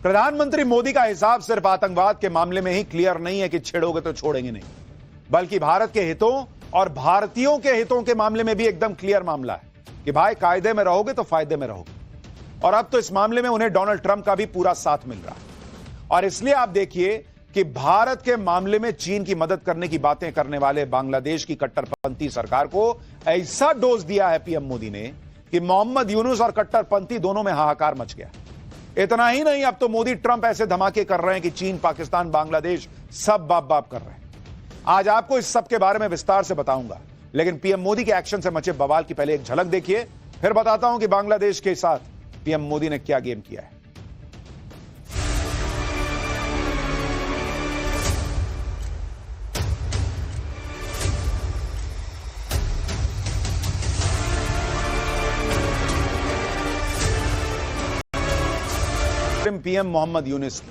प्रधानमंत्री मोदी का हिसाब सिर्फ आतंकवाद के मामले में ही क्लियर नहीं है कि छेड़ोगे तो छोड़ेंगे नहीं, बल्कि भारत के हितों और भारतीयों के हितों के मामले में भी एकदम क्लियर मामला है। कि भाई कायदे में रहोगे तो फायदे में रहोगे। और अब तो इस मामले में उन्हें डोनाल्ड ट्रंप का भी पूरा साथ मिल रहा है। और इसलिए आप देखिए कि भारत के मामले में चीन की मदद करने की बातें करने वाले बांग्लादेश की कट्टरपंथी सरकार को ऐसा डोज दिया है पीएम मोदी ने कि मोहम्मद यूनुस और कट्टरपंथी दोनों में हाहाकार मच गया। इतना ही नहीं, अब तो मोदी ट्रंप ऐसे धमाके कर रहे हैं कि चीन, पाकिस्तान, बांग्लादेश सब बाप बाप कर रहे हैं। आज आपको इस सब के बारे में विस्तार से बताऊंगा, लेकिन पीएम मोदी के एक्शन से मचे बवाल की पहले एक झलक देखिए, फिर बताता हूं कि बांग्लादेश के साथ पीएम मोदी ने क्या गेम किया है। पीएम मोहम्मद यूनुस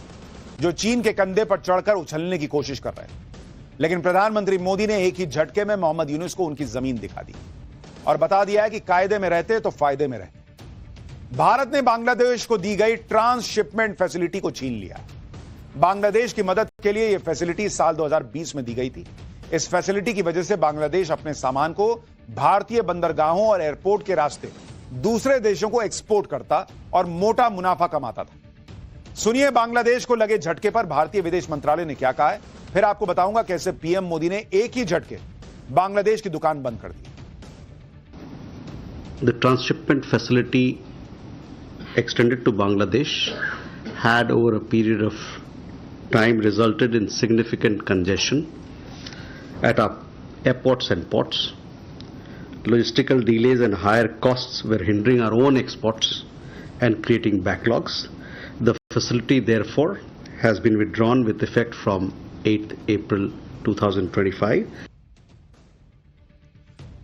जो चीन के कंधे पर चढ़कर उछलने की कोशिश कर रहे हैं, लेकिन प्रधानमंत्री मोदी ने एक ही झटके में मोहम्मद यूनुस को उनकी जमीन दिखा दी और बता दिया है कि कायदे में रहते तो फायदे में रहते। भारत ने बांग्लादेश को दी गई ट्रांसशिपमेंट फैसिलिटी को छीन लिया। बांग्लादेश की मदद के लिए यह फैसिलिटी साल 2020 में दी गई थी। इस फैसिलिटी की वजह से बांग्लादेश अपने सामान को भारतीय बंदरगाहों और एयरपोर्ट के रास्ते दूसरे देशों को एक्सपोर्ट करता और मोटा मुनाफा कमाता था। सुनिए बांग्लादेश को लगे झटके पर भारतीय विदेश मंत्रालय ने क्या कहा है, फिर आपको बताऊंगा कैसे पीएम मोदी ने एक ही झटके बांग्लादेश की दुकान बंद कर दी। The transshipment facility extended to Bangladesh had over a period of time resulted in significant congestion at our airports and ports. Logistical delays and higher costs were hindering our own exports and creating backlogs. The facility therefore has been withdrawn with effect from 8th April 2025.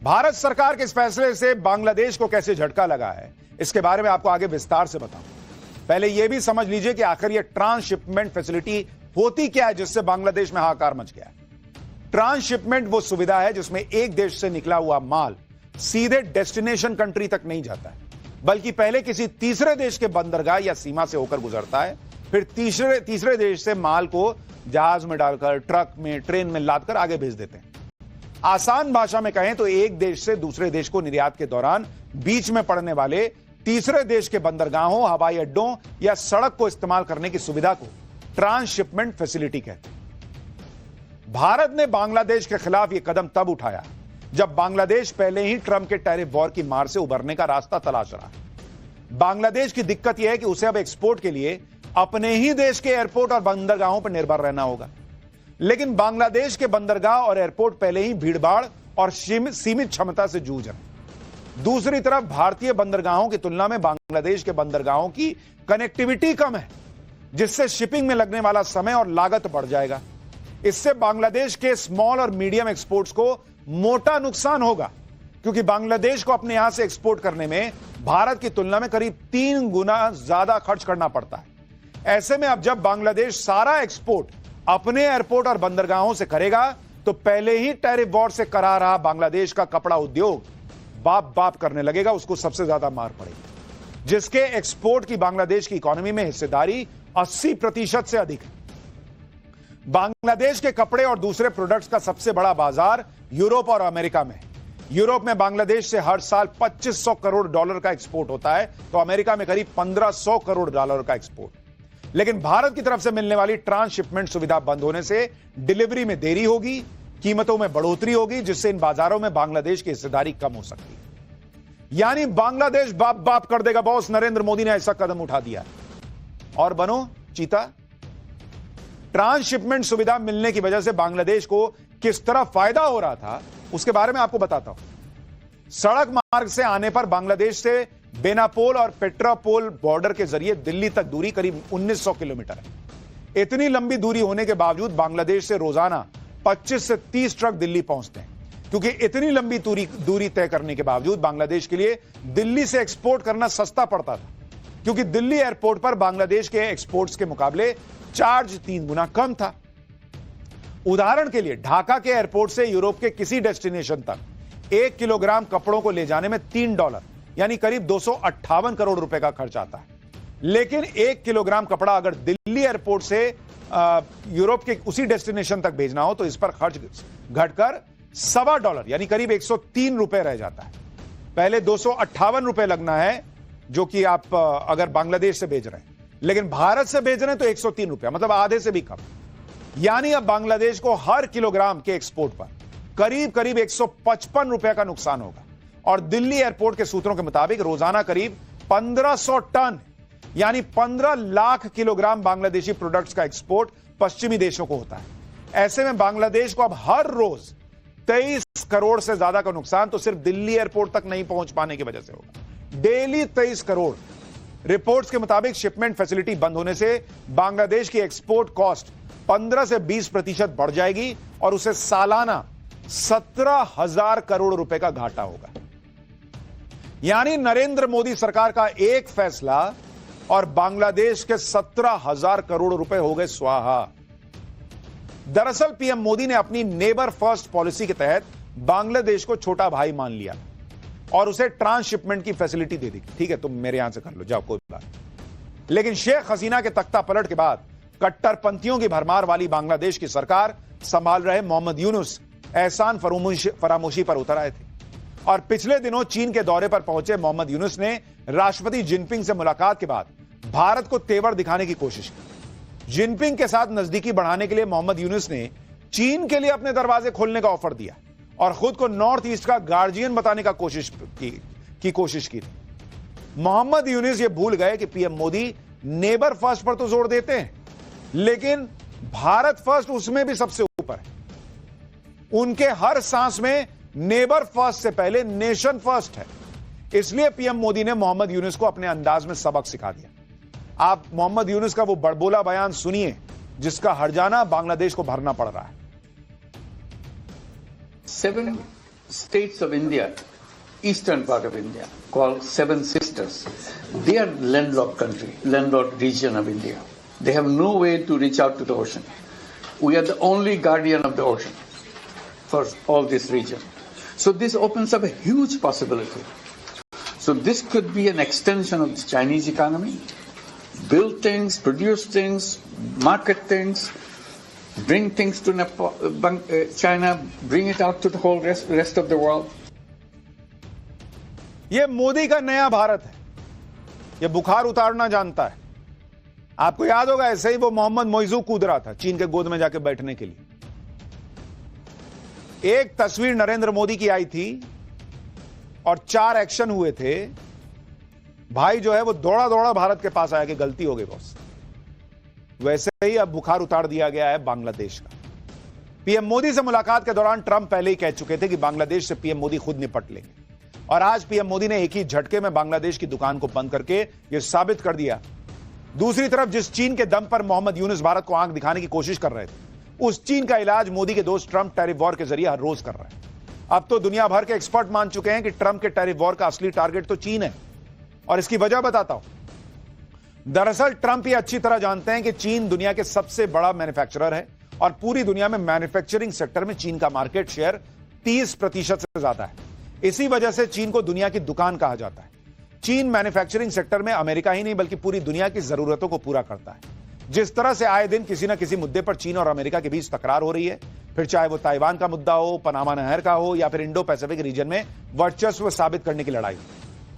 Bharat सरकार के इस फैसले से बांग्लादेश को कैसे झटका लगा है, इसके बारे में आपको आगे विस्तार से बताऊं। पहले यह भी समझ लीजिए कि आखिर यह ट्रांसशिपमेंट फैसिलिटी होती क्या है जिससे बांग्लादेश में हाहाकार मच गया है। ट्रांसशिपमेंट वो सुविधा है जिसमें एक देश से निकला हुआ माल सीधे डेस्टिनेशन कंट्री तक नहीं जाता है, बल्कि पहले किसी तीसरे देश के बंदरगाह या सीमा से होकर गुजरता है, फिर तीसरे देश से माल को जहाज में डालकर, ट्रक में, ट्रेन में लादकर आगे भेज देते हैं। आसान भाषा में कहें तो एक देश से दूसरे देश को निर्यात के दौरान बीच में पड़ने वाले तीसरे देश के बंदरगाहों, हवाई अड्डों या सड़क को इस्तेमाल करने की सुविधा को ट्रांसशिपमेंट फैसिलिटी कहते हैं। भारत ने बांग्लादेश के खिलाफ यह कदम तब उठाया जब बांग्लादेश पहले ही ट्रंप के टैरिफ वॉर की मार से उबरने का रास्ता तलाश रहा है। बांग्लादेश की दिक्कत यह है कि उसे अब एक्सपोर्ट के लिए अपने ही देश के एयरपोर्ट और बंदरगाहों पर निर्भर रहना होगा, लेकिन बांग्लादेश के बंदरगाह और एयरपोर्ट पहले ही भीड़भाड़ और सीमित क्षमता से जूझ रहे। दूसरी तरफ भारतीय बंदरगाहों की तुलना में बांग्लादेश के बंदरगाहों की कनेक्टिविटी कम है, जिससे शिपिंग में लगने वाला समय और लागत बढ़ जाएगा। इससे बांग्लादेश के स्मॉल और मीडियम एक्सपोर्ट्स को मोटा नुकसान होगा, क्योंकि बांग्लादेश को अपने यहां से एक्सपोर्ट करने में भारत की तुलना में करीब 3 गुना ज्यादा खर्च करना पड़ता है। ऐसे में अब जब बांग्लादेश सारा एक्सपोर्ट अपने एयरपोर्ट और बंदरगाहों से करेगा तो पहले ही टैरिफ वॉर से करा रहा बांग्लादेश का कपड़ा उद्योग बाप बाप करने लगेगा, उसको सबसे ज्यादा मार पड़ेगी, जिसके एक्सपोर्ट की बांग्लादेश की इकोनॉमी में हिस्सेदारी 80% से अधिक है। बांग्लादेश के कपड़े और दूसरे प्रोडक्ट्स का सबसे बड़ा बाजार यूरोप और अमेरिका में है। यूरोप में बांग्लादेश से हर साल $2500 करोड़ का एक्सपोर्ट होता है, तो अमेरिका में करीब $1500 करोड़ का एक्सपोर्ट। लेकिन भारत की तरफ से मिलने वाली ट्रांसशिपमेंट सुविधा बंद होने से डिलीवरी में देरी होगी, कीमतों में बढ़ोतरी होगी, जिससे इन बाजारों में बांग्लादेश की हिस्सेदारी कम हो सकती है। यानी बांग्लादेश बाप बाप कर देगा बॉस। नरेंद्र मोदी ने ऐसा कदम उठा दिया और बनो चीता। ट्रांसशिपमेंट सुविधा मिलने की वजह से बांग्लादेश को किस तरह फायदा हो रहा था उसके बारे में आपको बताता हूं। सड़क मार्ग से आने पर बांग्लादेश से बेनापोल और पेट्रापोल बॉर्डर के जरिए दिल्ली तक दूरी करीब 1900 किलोमीटर है। इतनी लंबी दूरी होने के बावजूद बांग्लादेश से रोजाना 25 से 30 ट्रक दिल्ली पहुंचते हैं, क्योंकि इतनी लंबी दूरी तय करने के बावजूद बांग्लादेश के लिए दिल्ली से एक्सपोर्ट करना सस्ता पड़ता था, क्योंकि दिल्ली एयरपोर्ट पर बांग्लादेश के एक्सपोर्ट्स के मुकाबले चार्ज 3 गुना कम था। उदाहरण के लिए ढाका के एयरपोर्ट से यूरोप के किसी डेस्टिनेशन तक 1 किलोग्राम कपड़ों को ले जाने में $3 यानी करीब 258 करोड़ रुपए का खर्च आता है। लेकिन 1 किलोग्राम कपड़ा अगर दिल्ली एयरपोर्ट से यूरोप के उसी डेस्टिनेशन तक भेजना हो तो इस पर खर्च घटकर $1.25 यानी करीब 103 रुपए रह जाता है। पहले 258 रुपए लगना है, जो कि आप अगर बांग्लादेश से भेज रहे हैं, लेकिन भारत से भेज रहे हैं तो 103 रुपया, मतलब आधे से भी कम। यानी अब बांग्लादेश को हर किलोग्राम के एक्सपोर्ट पर करीब करीब 155 रुपए का नुकसान होगा। और दिल्ली एयरपोर्ट के सूत्रों के मुताबिक रोजाना करीब 1500 टन यानी 15 लाख किलोग्राम बांग्लादेशी प्रोडक्ट्स का एक्सपोर्ट पश्चिमी देशों को होता है। ऐसे में बांग्लादेश को अब हर रोज 23 करोड़ से ज्यादा का नुकसान तो सिर्फ दिल्ली एयरपोर्ट तक नहीं पहुंच पाने की वजह से होगा। डेली 23 करोड़। रिपोर्ट्स के मुताबिक शिपमेंट फैसिलिटी बंद होने से बांग्लादेश की एक्सपोर्ट कॉस्ट 15 से 20% बढ़ जाएगी और उसे सालाना 17,000 करोड़ रुपए का घाटा होगा। यानी नरेंद्र मोदी सरकार का एक फैसला और बांग्लादेश के 17,000 करोड़ रुपए हो गए स्वाहा। दरअसल पीएम मोदी ने अपनी नेबर फर्स्ट पॉलिसी के तहत बांग्लादेश को छोटा भाई मान लिया और उसे ट्रांसशिपमेंट की फैसिलिटी दे दी। ठीक है, तुम मेरे यहां से कर लो, जाओ, कोई बात। लेकिन शेख हसीना के तख्ता पलट के बाद कट्टरपंथियों की भरमार वाली बांग्लादेश की सरकार संभाल रहे मोहम्मद यूनुस एहसान फरामोशी पर उतर आए थे और पिछले दिनों चीन के दौरे पर पहुंचे मोहम्मद यूनुस ने राष्ट्रपति जिनपिंग से मुलाकात के बाद भारत को तेवर दिखाने की कोशिश की। जिनपिंग के साथ नजदीकी बढ़ाने के लिए मोहम्मद यूनुस ने चीन के लिए अपने दरवाजे खोलने का ऑफर दिया और खुद को नॉर्थ ईस्ट का गार्जियन बताने का कोशिश की थी। मोहम्मद यूनुस ये भूल गए कि पीएम मोदी नेबर फर्स्ट पर तो जोर देते हैं, लेकिन भारत फर्स्ट उसमें भी सबसे ऊपर है। उनके हर सांस में नेबर फर्स्ट से पहले नेशन फर्स्ट है। इसलिए पीएम मोदी ने मोहम्मद यूनुस को अपने अंदाज में सबक सिखा दिया। आप मोहम्मद यूनुस का वो बड़बोला बयान सुनिए जिसका हर्जाना बांग्लादेश को भरना पड़ रहा है। 7 states of India, eastern part of India, called Seven Sisters. They are landlocked country, landlocked region of India. They have no way to reach out to the ocean. We are the only guardian of the ocean for all this region. So this opens up a huge possibility. So this could be an extension of the Chinese economy. Build things, produce things, market things, bring things to China, bring it out to the whole rest of the world. ये मोदी का नया भारत है। ये बुखार उतारना जानता है। आपको याद होगा ऐसे ही वो मोहम्मद मोइजू कूद रहा था चीन के गोद में जाके बैठने के लिए। एक तस्वीर नरेंद्र मोदी की आई थी और 4 एक्शन हुए थे। भाई जो है वो दौड़ा दौड़ा भारत के पास आया कि गलती हो गई बॉस। वैसे ही अब बुखार उतार दिया गया है बांग्लादेश का। पीएम मोदी से मुलाकात के दौरान ट्रंप पहले ही कह चुके थे कि बांग्लादेश से पीएम मोदी खुद निपट लेंगे और आज पीएम मोदी ने एक ही झटके में बांग्लादेश की दुकान को बंद करके यह साबित कर दिया। दूसरी तरफ जिस चीन के दम पर मोहम्मद यूनुस भारत को आंख दिखाने की कोशिश कर रहे थे, उस चीन का इलाज मोदी के दोस्त ट्रंप टैरिफ वॉर के जरिए हर रोज कर रहे हैं। अब तो दुनिया भर के एक्सपर्ट मान चुके हैं कि ट्रंप के टैरिफ वॉर का असली टारगेट तो चीन है और इसकी वजह बताता हूं। दरअसल ट्रंप ये अच्छी तरह जानते हैं कि चीन दुनिया के सबसे बड़ा मैन्युफैक्चरर है और पूरी दुनिया में मैन्युफैक्चरिंग सेक्टर में चीन का मार्केट शेयर 30% से ज्यादा है। इसी वजह से चीन को दुनिया की दुकान कहा जाता है। चीन मैन्युफैक्चरिंग सेक्टर में अमेरिका ही नहीं बल्कि पूरी दुनिया की जरूरतों को पूरा करता है। जिस तरह से आए दिन किसी न किसी मुद्दे पर चीन और अमेरिका के बीच तकरार हो रही है, फिर चाहे वो ताइवान का मुद्दा हो, पनामा नहर का हो या फिर इंडो पैसिफिक रीजन में वर्चस्व साबित करने की लड़ाई।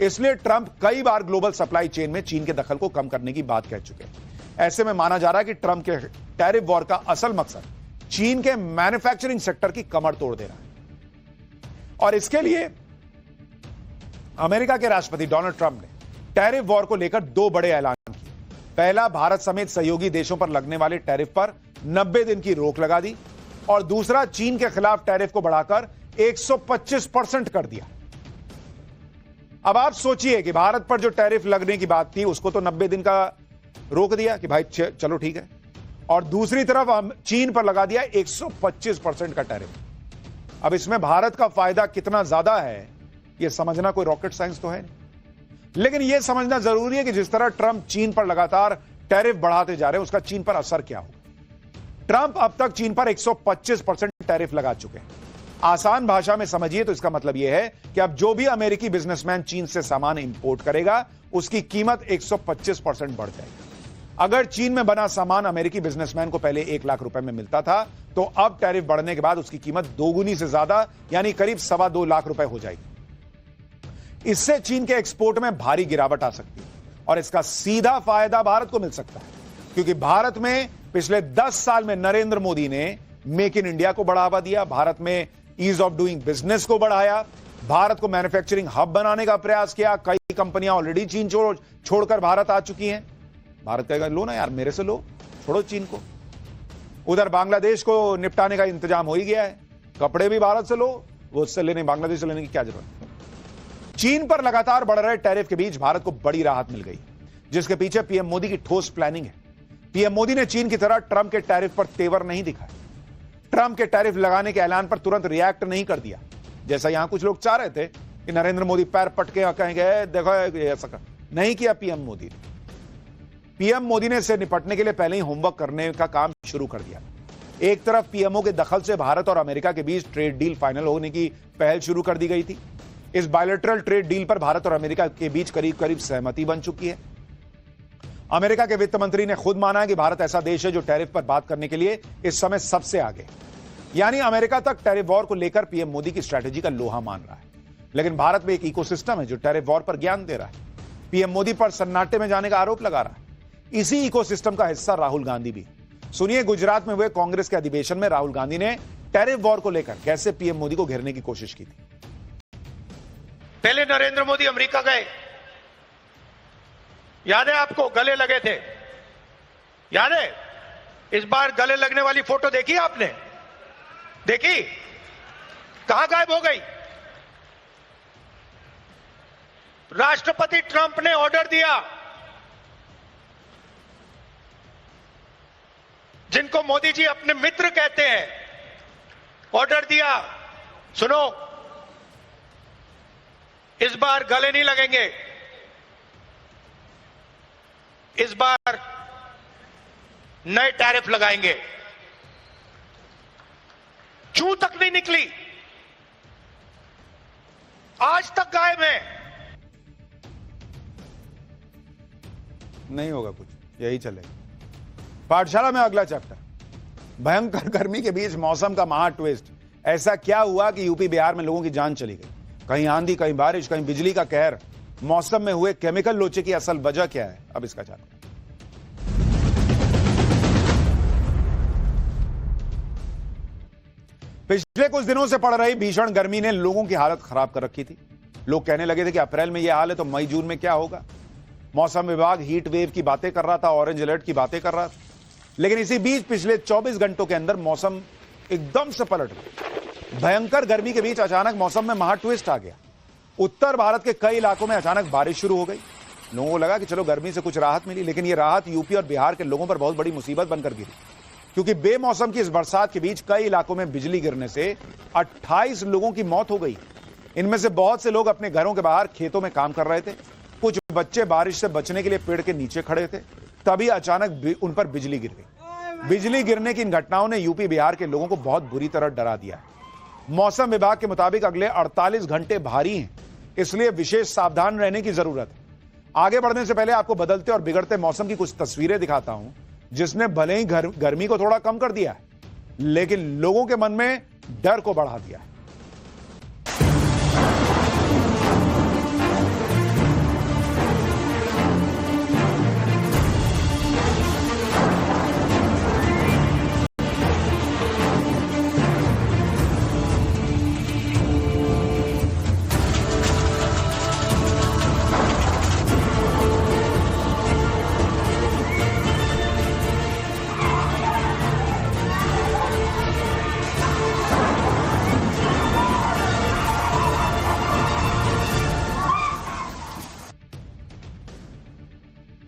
इसलिए ट्रंप कई बार ग्लोबल सप्लाई चेन में चीन के दखल को कम करने की बात कह चुके हैं। ऐसे में माना जा रहा है कि ट्रंप के टैरिफ वॉर का असल मकसद चीन के मैन्युफैक्चरिंग सेक्टर की कमर तोड़ देना है। और इसके लिए अमेरिका के राष्ट्रपति डोनाल्ड ट्रंप ने टैरिफ वॉर को लेकर 2 बड़े ऐलान किए। पहला, भारत समेत सहयोगी देशों पर लगने वाले टैरिफ पर 90 दिन की रोक लगा दी और दूसरा, चीन के खिलाफ टैरिफ को बढ़ाकर 125% कर दिया। अब आप सोचिए कि भारत पर जो टैरिफ लगने की बात थी उसको तो 90 दिन का रोक दिया कि भाई चलो ठीक है, और दूसरी तरफ चीन पर लगा दिया 125% का टैरिफ। अब इसमें भारत का फायदा कितना ज्यादा है यह समझना कोई रॉकेट साइंस तो है नहीं, लेकिन यह समझना जरूरी है कि जिस तरह ट्रंप चीन पर लगातार टैरिफ बढ़ाते जा रहे हैं उसका चीन पर असर क्या होगा। ट्रंप अब तक चीन पर 125% टैरिफ लगा चुके हैं। आसान भाषा में समझिए तो इसका मतलब यह है कि अब जो भी अमेरिकी बिजनेसमैन चीन से सामान इंपोर्ट करेगा उसकी कीमत 125% बढ़ जाएगी। अगर चीन में बना सामान अमेरिकी बिजनेसमैन को पहले 1 लाख रुपए में मिलता था तो अब टैरिफ बढ़ने के बाद उसकी कीमत दोगुनी से ज्यादा यानी करीब 2.25 लाख रुपए हो जाएगी। इससे चीन के एक्सपोर्ट में भारी गिरावट आ सकती है और इसका सीधा फायदा भारत को मिल सकता है, क्योंकि भारत में पिछले 10 साल में नरेंद्र मोदी ने मेक इन इंडिया को बढ़ावा दिया, भारत में ईज ऑफ डूइंग बिजनेस को बढ़ाया, भारत को मैन्युफैक्चरिंग हब बनाने का प्रयास किया। कई कंपनियां ऑलरेडी चीन छोड़कर भारत आ चुकी हैं। भारत कहेगा लो ना यार, मेरे से लो, छोड़ो चीन को। उधर बांग्लादेश को निपटाने का इंतजाम हो ही गया है, कपड़े भी भारत से लो, वो उससे लेने, बांग्लादेश से लेने की क्या जरूरत है। चीन पर लगातार बढ़ रहे टैरिफ के बीच भारत को बड़ी राहत मिल गई, जिसके पीछे पीएम मोदी की ठोस प्लानिंग है। पीएम मोदी ने चीन की तरह ट्रंप के टैरिफ पर तेवर नहीं दिखाया, ट्रंप के टैरिफ लगाने के ऐलान पर तुरंत रिएक्ट नहीं कर दिया, जैसा यहां कुछ लोग चाह रहे थे कि नरेंद्र मोदी पैर पटके कहेंगे देखो ऐसा कर। नहीं किया पीएम मोदी ने। पीएम मोदी ने इससे निपटने के लिए पहले ही होमवर्क करने का काम शुरू कर दिया। एक तरफ पीएमओ के दखल से भारत और अमेरिका के बीच ट्रेड डील फाइनल होने की पहल शुरू कर दी गई थी। इस बायलैटरल ट्रेड डील पर भारत और अमेरिका के बीच करीब करीब सहमति बन चुकी है। अमेरिका के वित्त मंत्री ने खुद माना है कि भारत ऐसा देश है जो टैरिफ पर बात करने के लिए इस समय सबसे आगे, यानी अमेरिका तक टैरिफ वॉर को लेकर पीएम मोदी की स्ट्रैटेजी का लोहा मान रहा है। लेकिन भारत में एक इकोसिस्टम है जो टैरिफ वॉर पर ज्ञान दे रहा है, पीएम मोदी पर सन्नाटे में जाने का आरोप लगा रहा है। इसी इकोसिस्टम का हिस्सा राहुल गांधी भी। सुनिए गुजरात में हुए कांग्रेस के अधिवेशन में राहुल गांधी ने टैरिफ वॉर को लेकर कैसे पीएम मोदी को घेरने की कोशिश की थी। पहले नरेंद्र मोदी अमेरिका गए, याद है आपको, गले लगे थे, याद है? इस बार गले लगने वाली फोटो देखी आपने? देखी? कहां गायब हो गई? राष्ट्रपति ट्रंप ने ऑर्डर दिया, जिनको मोदी जी अपने मित्र कहते हैं, ऑर्डर दिया, सुनो, इस बार गले नहीं लगेंगे, इस बार नए टैरिफ लगाएंगे। चू तक नहीं निकली, आज तक गायब है। नहीं होगा कुछ, यही चलेगा। पाठशाला में अगला चैप्टर, भयंकर गर्मी के बीच मौसम का महा ट्विस्ट। ऐसा क्या हुआ कि यूपी बिहार में लोगों की जान चली गई? कहीं आंधी, कहीं बारिश, कहीं बिजली का कहर। मौसम में हुए केमिकल लोचे की असल वजह क्या है, अब इसका जानते हैं। पिछले कुछ दिनों से पड़ रही भीषण गर्मी ने लोगों की हालत खराब कर रखी थी। लोग कहने लगे थे कि अप्रैल में यह हाल है तो मई जून में क्या होगा। मौसम विभाग हीट वेव की बातें कर रहा था, ऑरेंज अलर्ट की बातें कर रहा था, लेकिन इसी बीच पिछले 24 घंटों के अंदर मौसम एकदम से पलट गया। भयंकर गर्मी के बीच अचानक मौसम में महा ट्विस्ट आ गया। उत्तर भारत के कई इलाकों में अचानक बारिश शुरू हो गई। लोगों को लगा कि चलो गर्मी से कुछ राहत मिली, लेकिन यह राहत यूपी और बिहार के लोगों पर बहुत बड़ी मुसीबत बनकर गिरी, क्योंकि बेमौसम की इस बरसात के बीच कई इलाकों में बिजली गिरने से 28 लोगों की मौत हो गई। इनमें से बहुत से लोग अपने घरों के बाहर खेतों में काम कर रहे थे। कुछ बच्चे बारिश से बचने के लिए पेड़ के नीचे खड़े थे, तभी अचानक उन पर बिजली गिर गई। बिजली गिरने की इन घटनाओं ने यूपी बिहार के लोगों को बहुत बुरी तरह डरा दिया है। मौसम विभाग के मुताबिक अगले 48 घंटे भारी हैं, इसलिए विशेष सावधान रहने की जरूरत है। आगे बढ़ने से पहले आपको बदलते और बिगड़ते मौसम की कुछ तस्वीरें दिखाता हूं, जिसने भले ही गर्मी को थोड़ा कम कर दिया है, लेकिन लोगों के मन में डर को बढ़ा दिया है।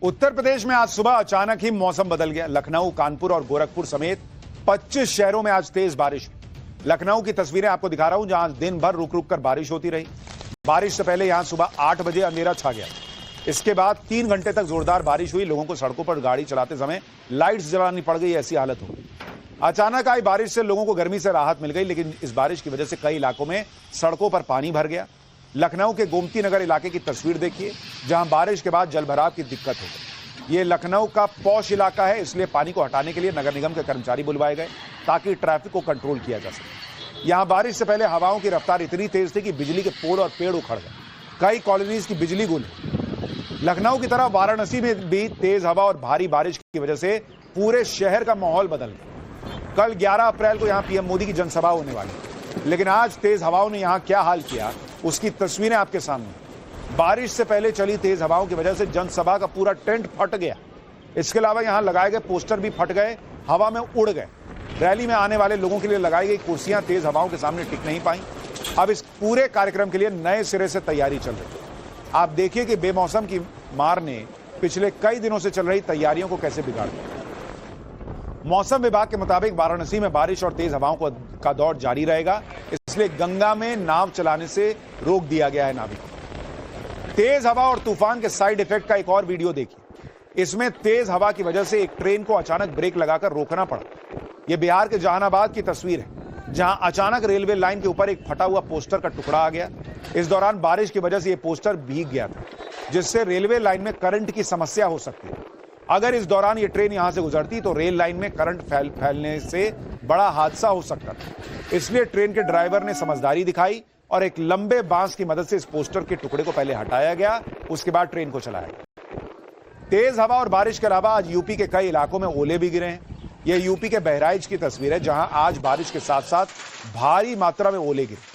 उत्तर प्रदेश में आज सुबह अचानक ही मौसम बदल गया। लखनऊ, कानपुर और गोरखपुर समेत 25 शहरों में आज तेज बारिश हुई। लखनऊ की तस्वीरें आपको दिखा रहा हूं, जहां दिन भर रुक रुक कर बारिश होती रही। बारिश से पहले यहां सुबह 8 बजे अंधेरा छा गया। इसके बाद 3 घंटे तक जोरदार बारिश हुई। लोगों को सड़कों पर गाड़ी चलाते समय लाइट्स जलानी पड़ गई, ऐसी हालत हो गई। अचानक आई बारिश से लोगों को गर्मी से राहत मिल गई, लेकिन इस बारिश की वजह से कई इलाकों में सड़कों पर पानी भर गया। लखनऊ के गोमती नगर इलाके की तस्वीर देखिए, जहां बारिश के बाद जलभराव की दिक्कत हो गई। ये लखनऊ का पॉश इलाका है, इसलिए पानी को हटाने के लिए नगर निगम के कर्मचारी बुलवाए गए ताकि ट्रैफिक को कंट्रोल किया जा सके। यहां बारिश से पहले हवाओं की रफ्तार इतनी तेज थी कि बिजली के पोल और पेड़ उखड़ गए। कई कॉलोनीज की बिजली गुल। लखनऊ की तरह वाराणसी में भी तेज हवा और भारी बारिश की वजह से पूरे शहर का माहौल बदल गया। कल 11 अप्रैल को यहां पीएम मोदी की जनसभा होने वाली, लेकिन आज तेज हवाओं ने यहां क्या हाल किया उसकी तस्वीरें आपके सामने। बारिश से पहले चली तेज हवाओं की वजह से जनसभा का पूरा टेंट फट गया। इसके अलावा यहां लगाए गए पोस्टर भी फट गए, हवा में उड़ गए। रैली में आने वाले लोगों के लिए लगाई गई कुर्सियां तेज हवाओं के सामने टिक नहीं पाई। अब इस पूरे कार्यक्रम के लिए नए सिरे से तैयारी चल रही है। आप देखिए कि बेमौसम की मार ने पिछले कई दिनों से चल रही तैयारियों को कैसे बिगाड़ दिया। मौसम विभाग के मुताबिक वाराणसी में बारिश और तेज हवाओं का दौर जारी रहेगा, इसलिए गंगा में नाव चलाने से रोक दिया गया है नाविकों को। तेज हवा और तूफान के साइड इफेक्ट का एक और वीडियो देखिए। इसमें तेज हवा की वजह से एक ट्रेन को अचानक ब्रेक लगाकर रोकना पड़ा। यह बिहार के जहानाबाद की तस्वीर है, जहां अचानक रेलवे लाइन के ऊपर एक फटा हुआ पोस्टर का टुकड़ा आ गया। इस दौरान बारिश की वजह से यह पोस्टर भीग गया था, जिससे रेलवे लाइन में करंट की समस्या हो सकती है। अगर इस दौरान यह ट्रेन यहां से गुजरती तो रेल लाइन में करंट फैलने से बड़ा हादसा हो सकता था। इसलिए ट्रेन के ड्राइवर ने समझदारी दिखाई और एक लंबे बांस की मदद से इस पोस्टर के टुकड़े को पहले हटाया गया, उसके बाद ट्रेन को चलाया गया। तेज हवा और बारिश के अलावा आज यूपी के कई इलाकों में ओले भी गिरे हैं। यह यूपी के बहराइच की तस्वीर है, जहां आज बारिश के साथ साथ भारी मात्रा में ओले गिरे।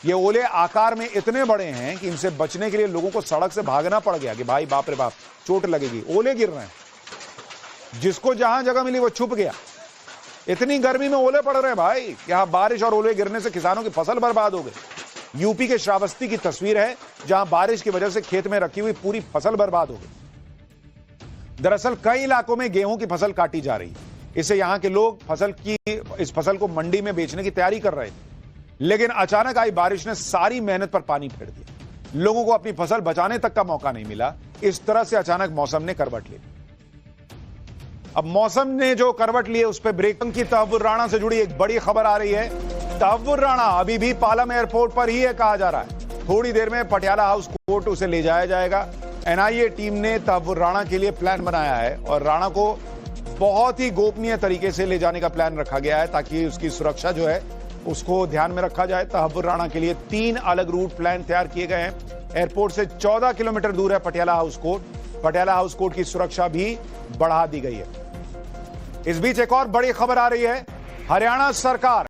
ये ओले आकार में इतने बड़े हैं कि इनसे बचने के लिए लोगों को सड़क से भागना पड़ गया कि भाई बाप रे बाप चोट लगेगी। ओले गिर रहे हैं, जिसको जहां जगह मिली वो छुप गया। इतनी गर्मी में ओले पड़ रहे हैं भाई, यहां बारिश और ओले गिरने से किसानों की फसल बर्बाद हो गई। यूपी के श्रावस्ती की तस्वीर है, जहां बारिश की वजह से खेत में रखी हुई पूरी फसल बर्बाद हो गई। दरअसल कई इलाकों में गेहूं की फसल काटी जा रही है। इससे यहां के लोग इस फसल को मंडी में बेचने की तैयारी कर रहे थे, लेकिन अचानक आई बारिश ने सारी मेहनत पर पानी फेर दिया। लोगों को अपनी फसल बचाने तक का मौका नहीं मिला। इस तरह से अचानक मौसम ने करवट ली। अब मौसम ने जो करवट ली है उस पर ब्रेकिंग की तहव्वुर राणा से जुड़ी एक बड़ी खबर आ रही है। तहव्वुर राणा अभी भी पालम एयरपोर्ट पर ही है, कहा जा रहा है। थोड़ी देर में पटियाला हाउस कोर्ट उसे ले जाया जाएगा। एनआईए टीम ने तहव्वुर राणा के लिए प्लान बनाया है और राणा को बहुत ही गोपनीय तरीके से ले जाने का प्लान रखा गया है, ताकि उसकी सुरक्षा जो है उसको ध्यान में रखा जाए। तहव्वुर राणा के लिए 3 अलग रूट प्लान तैयार किए गए हैं। एयरपोर्ट से 14 किलोमीटर दूर है Patiala house court. Patiala house court की सुरक्षा भी बढ़ा दी गई है। इस बीच एक और बड़ी खबर आ रही है। हरियाणा सरकार